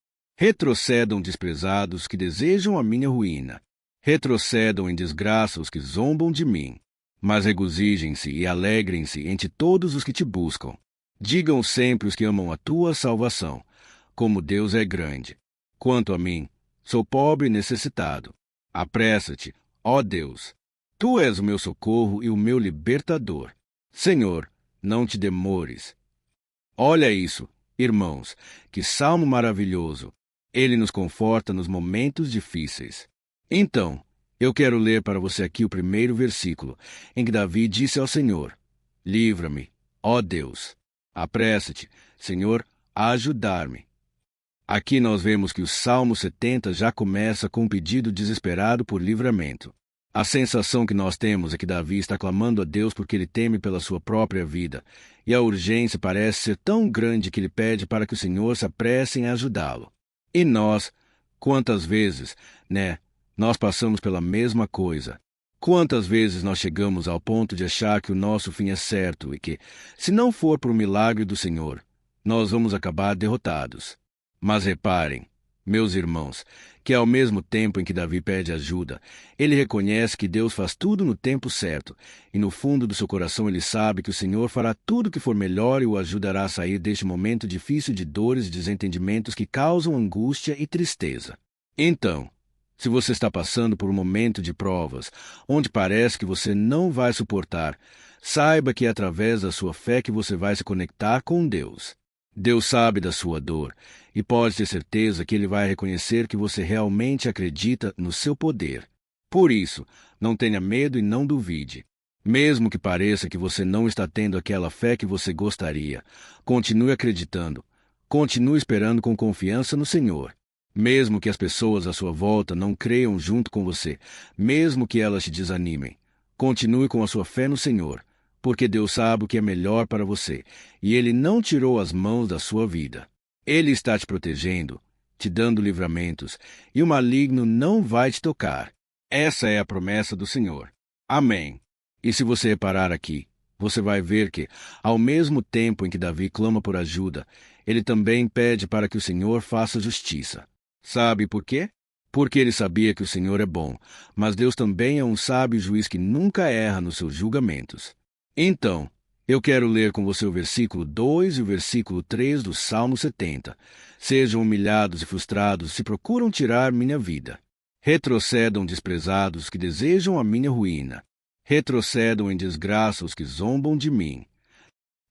Retrocedam desprezados que desejam a minha ruína. Retrocedam em desgraça os que zombam de mim. Mas regozijem-se e alegrem-se entre todos os que te buscam. Digam sempre os que amam a tua salvação, como Deus é grande. Quanto a mim, sou pobre e necessitado. Apressa-te, ó Deus. Tu és o meu socorro e o meu libertador. Senhor, não te demores. Olha isso, irmãos, que salmo maravilhoso. Ele nos conforta nos momentos difíceis. Então, eu quero ler para você aqui o primeiro versículo, em que Davi disse ao Senhor: Livra-me, ó Deus. Apressa-te, Senhor, a ajudar-me. Aqui nós vemos que o Salmo 70 já começa com um pedido desesperado por livramento. A sensação que nós temos é que Davi está clamando a Deus porque ele teme pela sua própria vida, e a urgência parece ser tão grande que ele pede para que o Senhor se apresse em ajudá-lo. E nós, quantas vezes, nós passamos pela mesma coisa. Quantas vezes nós chegamos ao ponto de achar que o nosso fim é certo e que, se não for por um milagre do Senhor, nós vamos acabar derrotados. Mas reparem, meus irmãos, que ao mesmo tempo em que Davi pede ajuda, ele reconhece que Deus faz tudo no tempo certo, e no fundo do seu coração ele sabe que o Senhor fará tudo o que for melhor e o ajudará a sair deste momento difícil de dores e desentendimentos que causam angústia e tristeza. Então, se você está passando por um momento de provas, onde parece que você não vai suportar, saiba que é através da sua fé que você vai se conectar com Deus. Deus sabe da sua dor e pode ter certeza que Ele vai reconhecer que você realmente acredita no seu poder. Por isso, não tenha medo e não duvide. Mesmo que pareça que você não está tendo aquela fé que você gostaria, continue acreditando. Continue esperando com confiança no Senhor. Mesmo que as pessoas à sua volta não creiam junto com você, mesmo que elas te desanimem, continue com a sua fé no Senhor, porque Deus sabe o que é melhor para você, e Ele não tirou as mãos da sua vida. Ele está te protegendo, te dando livramentos, e o maligno não vai te tocar. Essa é a promessa do Senhor. Amém. E se você reparar aqui, você vai ver que, ao mesmo tempo em que Davi clama por ajuda, ele também pede para que o Senhor faça justiça. Sabe por quê? Porque ele sabia que o Senhor é bom, mas Deus também é um sábio juiz que nunca erra nos seus julgamentos. Então, eu quero ler com você o versículo 2 e o versículo 3 do Salmo 70. Sejam humilhados e frustrados se procuram tirar minha vida. Retrocedam desprezados que desejam a minha ruína. Retrocedam em desgraça os que zombam de mim.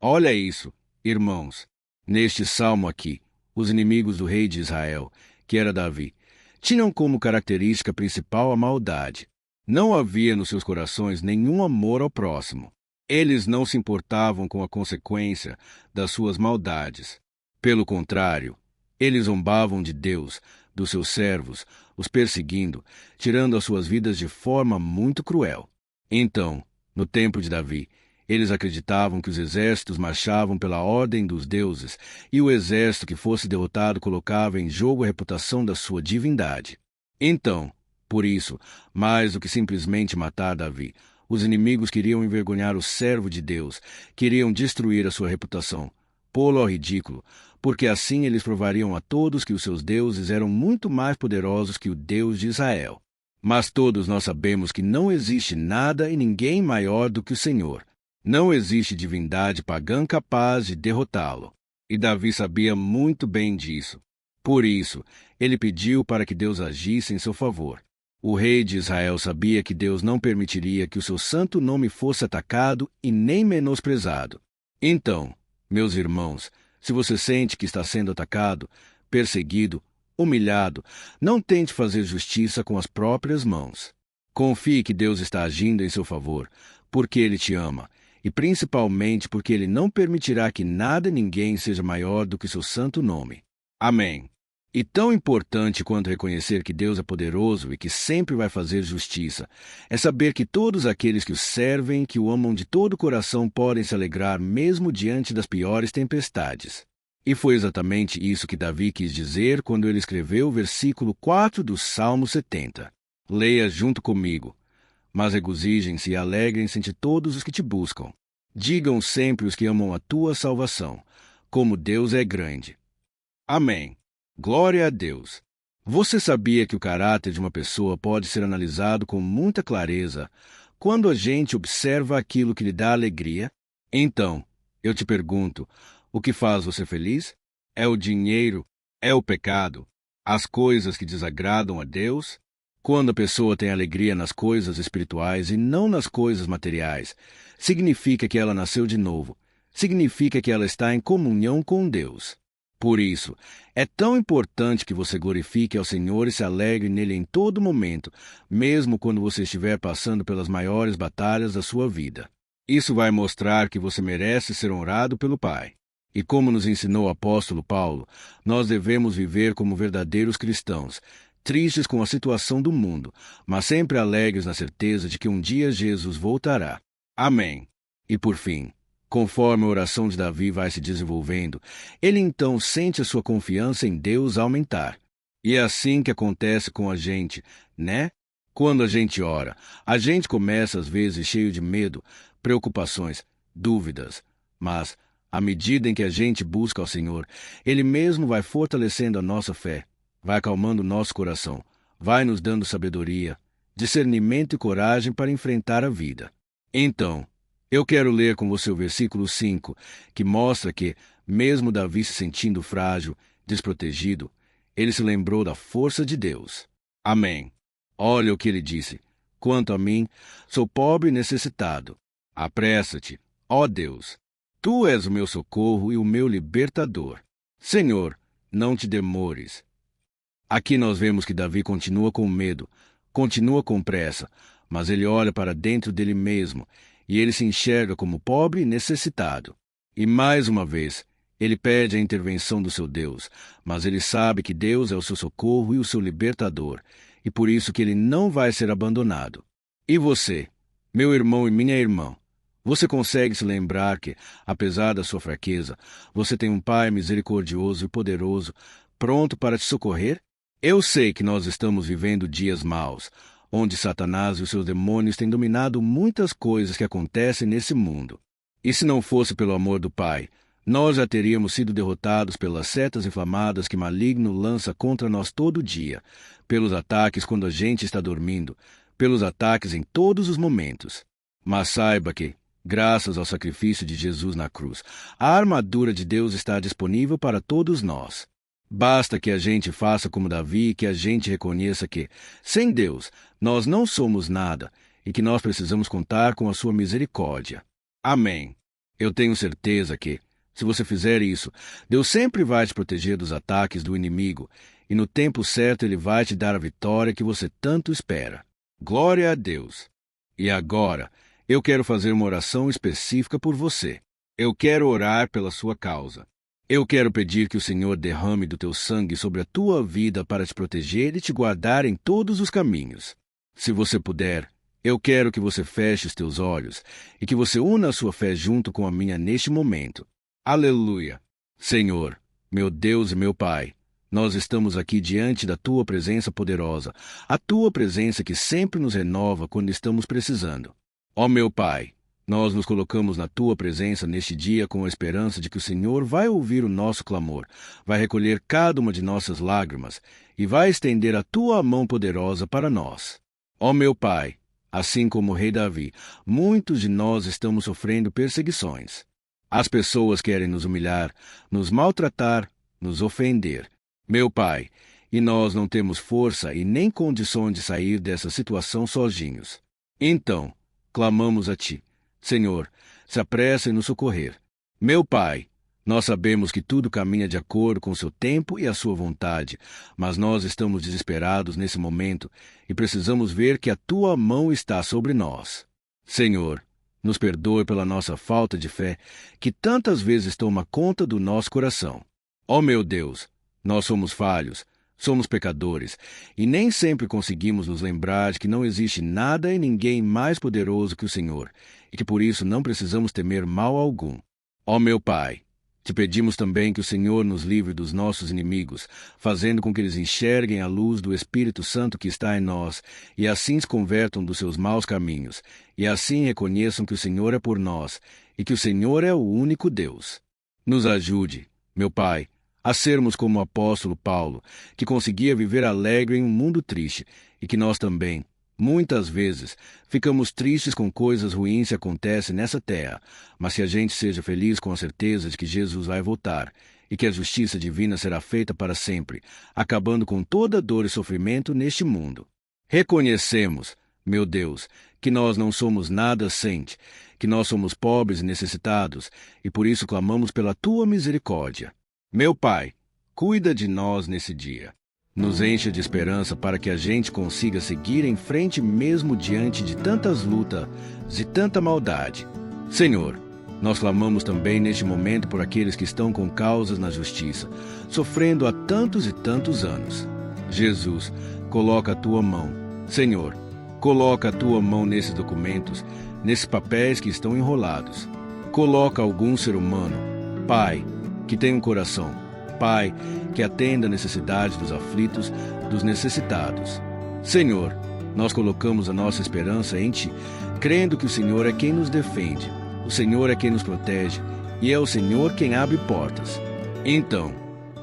Olha isso, irmãos. Neste salmo aqui, os inimigos do rei de Israel, que era Davi, tinham como característica principal a maldade. Não havia nos seus corações nenhum amor ao próximo. Eles não se importavam com a consequência das suas maldades. Pelo contrário, eles zombavam de Deus, dos seus servos, os perseguindo, tirando as suas vidas de forma muito cruel. Então, no tempo de Davi, eles acreditavam que os exércitos marchavam pela ordem dos deuses e o exército que fosse derrotado colocava em jogo a reputação da sua divindade. Então, por isso, mais do que simplesmente matar Davi, os inimigos queriam envergonhar o servo de Deus, queriam destruir a sua reputação, pô-lo ao ridículo, porque assim eles provariam a todos que os seus deuses eram muito mais poderosos que o Deus de Israel. Mas todos nós sabemos que não existe nada e ninguém maior do que o Senhor. Não existe divindade pagã capaz de derrotá-lo. E Davi sabia muito bem disso. Por isso, Ele pediu para que Deus agisse em seu favor. O rei de Israel sabia que Deus não permitiria que o seu santo nome fosse atacado e nem menosprezado. Então, meus irmãos, se você sente que está sendo atacado, perseguido, humilhado, não tente fazer justiça com as próprias mãos. Confie que Deus está agindo em seu favor, porque Ele te ama, e principalmente porque Ele não permitirá que nada e ninguém seja maior do que seu santo nome. Amém. E tão importante quanto reconhecer que Deus é poderoso e que sempre vai fazer justiça, é saber que todos aqueles que o servem e que o amam de todo o coração podem se alegrar mesmo diante das piores tempestades. E foi exatamente isso que Davi quis dizer quando ele escreveu o versículo 4 do Salmo 70. Leia junto comigo. Mas regozijem-se e alegrem-se entre todos os que te buscam. Digam sempre os que amam a tua salvação, como Deus é grande. Amém. Glória a Deus. Você sabia que o caráter de uma pessoa pode ser analisado com muita clareza quando a gente observa aquilo que lhe dá alegria? Então, eu te pergunto, o que faz você feliz? É o dinheiro? É o pecado? As coisas que desagradam a Deus? Quando a pessoa tem alegria nas coisas espirituais e não nas coisas materiais, significa que ela nasceu de novo. Significa que ela está em comunhão com Deus. Por isso, é tão importante que você glorifique ao Senhor e se alegre nele em todo momento, mesmo quando você estiver passando pelas maiores batalhas da sua vida. Isso vai mostrar que você merece ser honrado pelo Pai. E como nos ensinou o apóstolo Paulo, nós devemos viver como verdadeiros cristãos, tristes com a situação do mundo, mas sempre alegres na certeza de que um dia Jesus voltará. Amém. E por fim, conforme a oração de Davi vai se desenvolvendo, ele então sente a sua confiança em Deus aumentar. E é assim que acontece com a gente, né? Quando a gente ora, a gente começa às vezes cheio de medo, preocupações, dúvidas, mas, à medida em que a gente busca ao Senhor, Ele mesmo vai fortalecendo a nossa fé, vai acalmando o nosso coração, vai nos dando sabedoria, discernimento e coragem para enfrentar a vida. Então, eu quero ler com você o versículo 5, que mostra que, mesmo Davi se sentindo frágil, desprotegido, ele se lembrou da força de Deus. Amém. Olha o que ele disse. Quanto a mim, sou pobre e necessitado. Apressa-te, ó Deus. Tu és o meu socorro e o meu libertador. Senhor, não te demores. Aqui nós vemos que Davi continua com medo, continua com pressa, mas ele olha para dentro dele mesmo, e ele se enxerga como pobre e necessitado. E mais uma vez, ele pede a intervenção do seu Deus, mas ele sabe que Deus é o seu socorro e o seu libertador, e por isso que ele não vai ser abandonado. E você, meu irmão e minha irmã, você consegue se lembrar que, apesar da sua fraqueza, você tem um Pai misericordioso e poderoso, pronto para te socorrer? Eu sei que nós estamos vivendo dias maus, onde Satanás e os seus demônios têm dominado muitas coisas que acontecem nesse mundo. E se não fosse pelo amor do Pai, nós já teríamos sido derrotados pelas setas inflamadas que maligno lança contra nós todo dia, pelos ataques quando a gente está dormindo, pelos ataques em todos os momentos. Mas saiba que, graças ao sacrifício de Jesus na cruz, a armadura de Deus está disponível para todos nós. Basta que a gente faça como Davi e que a gente reconheça que, sem Deus, nós não somos nada e que nós precisamos contar com a sua misericórdia. Amém. Eu tenho certeza que, se você fizer isso, Deus sempre vai te proteger dos ataques do inimigo e no tempo certo Ele vai te dar a vitória que você tanto espera. Glória a Deus. E agora, eu quero fazer uma oração específica por você. Eu quero orar pela sua causa. Eu quero pedir que o Senhor derrame do teu sangue sobre a tua vida para te proteger e te guardar em todos os caminhos. Se você puder, eu quero que você feche os teus olhos e que você una a sua fé junto com a minha neste momento. Aleluia! Senhor, meu Deus e meu Pai, nós estamos aqui diante da tua presença poderosa, a tua presença que sempre nos renova quando estamos precisando. Ó meu Pai, nós nos colocamos na tua presença neste dia com a esperança de que o Senhor vai ouvir o nosso clamor, vai recolher cada uma de nossas lágrimas e vai estender a tua mão poderosa para nós. Ó meu Pai, assim como o rei Davi, muitos de nós estamos sofrendo perseguições. As pessoas querem nos humilhar, nos maltratar, nos ofender. Meu Pai, e nós não temos força e nem condições de sair dessa situação sozinhos. Então, clamamos a Ti. Senhor, se apressa em nos socorrer. Meu Pai, nós sabemos que tudo caminha de acordo com o seu tempo e a sua vontade, mas nós estamos desesperados nesse momento e precisamos ver que a Tua mão está sobre nós. Senhor, nos perdoe pela nossa falta de fé, que tantas vezes toma conta do nosso coração. Ó meu Deus, nós somos falhos, somos pecadores, e nem sempre conseguimos nos lembrar de que não existe nada e ninguém mais poderoso que o Senhor, e que por isso não precisamos temer mal algum. Ó meu Pai, te pedimos também que o Senhor nos livre dos nossos inimigos, fazendo com que eles enxerguem a luz do Espírito Santo que está em nós, e assim se convertam dos seus maus caminhos, e assim reconheçam que o Senhor é por nós, e que o Senhor é o único Deus. Nos ajude, meu Pai, a sermos como o apóstolo Paulo, que conseguia viver alegre em um mundo triste, e que nós também, muitas vezes, ficamos tristes com coisas ruins que acontecem nessa terra, mas que a gente seja feliz com a certeza de que Jesus vai voltar e que a justiça divina será feita para sempre, acabando com toda dor e sofrimento neste mundo. Reconhecemos, meu Deus, que nós não somos nada sem Ti, que nós somos pobres e necessitados, e por isso clamamos pela Tua misericórdia. Meu Pai, cuida de nós nesse dia. Nos encha de esperança para que a gente consiga seguir em frente mesmo diante de tantas lutas e tanta maldade. Senhor, nós clamamos também neste momento por aqueles que estão com causas na justiça, sofrendo há tantos e tantos anos. Jesus, coloca a Tua mão. Senhor, coloca a Tua mão nesses documentos, nesses papéis que estão enrolados. Coloca algum ser humano, Pai, que tem um coração, Pai, que atenda a necessidade dos aflitos, dos necessitados. Senhor, nós colocamos a nossa esperança em Ti, crendo que o Senhor é quem nos defende, o Senhor é quem nos protege, e é o Senhor quem abre portas. Então,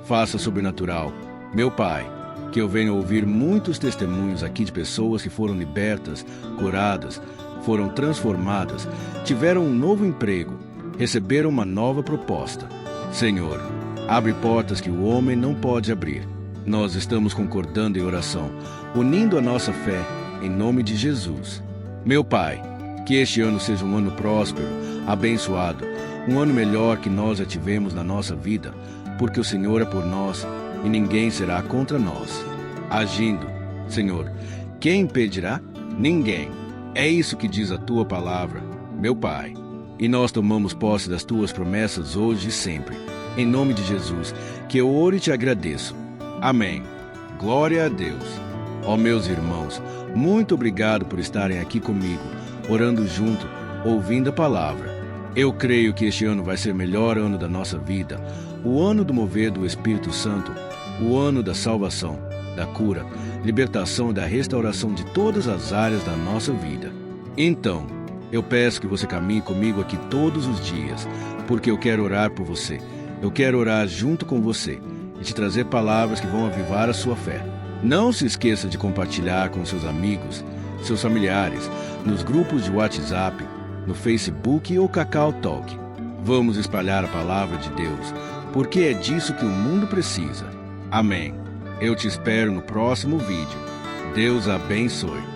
faça sobrenatural, meu Pai, que eu venha ouvir muitos testemunhos aqui de pessoas que foram libertas, curadas, foram transformadas, tiveram um novo emprego, receberam uma nova proposta. Senhor, abre portas que o homem não pode abrir. Nós estamos concordando em oração, unindo a nossa fé em nome de Jesus. Meu Pai, que este ano seja um ano próspero, abençoado, um ano melhor que nós já tivemos na nossa vida, porque o Senhor é por nós e ninguém será contra nós. Agindo, Senhor, quem impedirá? Ninguém. É isso que diz a Tua palavra, meu Pai. E nós tomamos posse das Tuas promessas hoje e sempre. Em nome de Jesus, que eu oro e Te agradeço. Amém. Glória a Deus. Ó meus irmãos, muito obrigado por estarem aqui comigo, orando junto, ouvindo a palavra. Eu creio que este ano vai ser o melhor ano da nossa vida, o ano do mover do Espírito Santo, o ano da salvação, da cura, libertação e da restauração de todas as áreas da nossa vida. Então, eu peço que você caminhe comigo aqui todos os dias, porque eu quero orar por você. Eu quero orar junto com você e te trazer palavras que vão avivar a sua fé. Não se esqueça de compartilhar com seus amigos, seus familiares, nos grupos de WhatsApp, no Facebook ou Cacau Talk. Vamos espalhar a palavra de Deus, porque é disso que o mundo precisa. Amém. Eu te espero no próximo vídeo. Deus abençoe.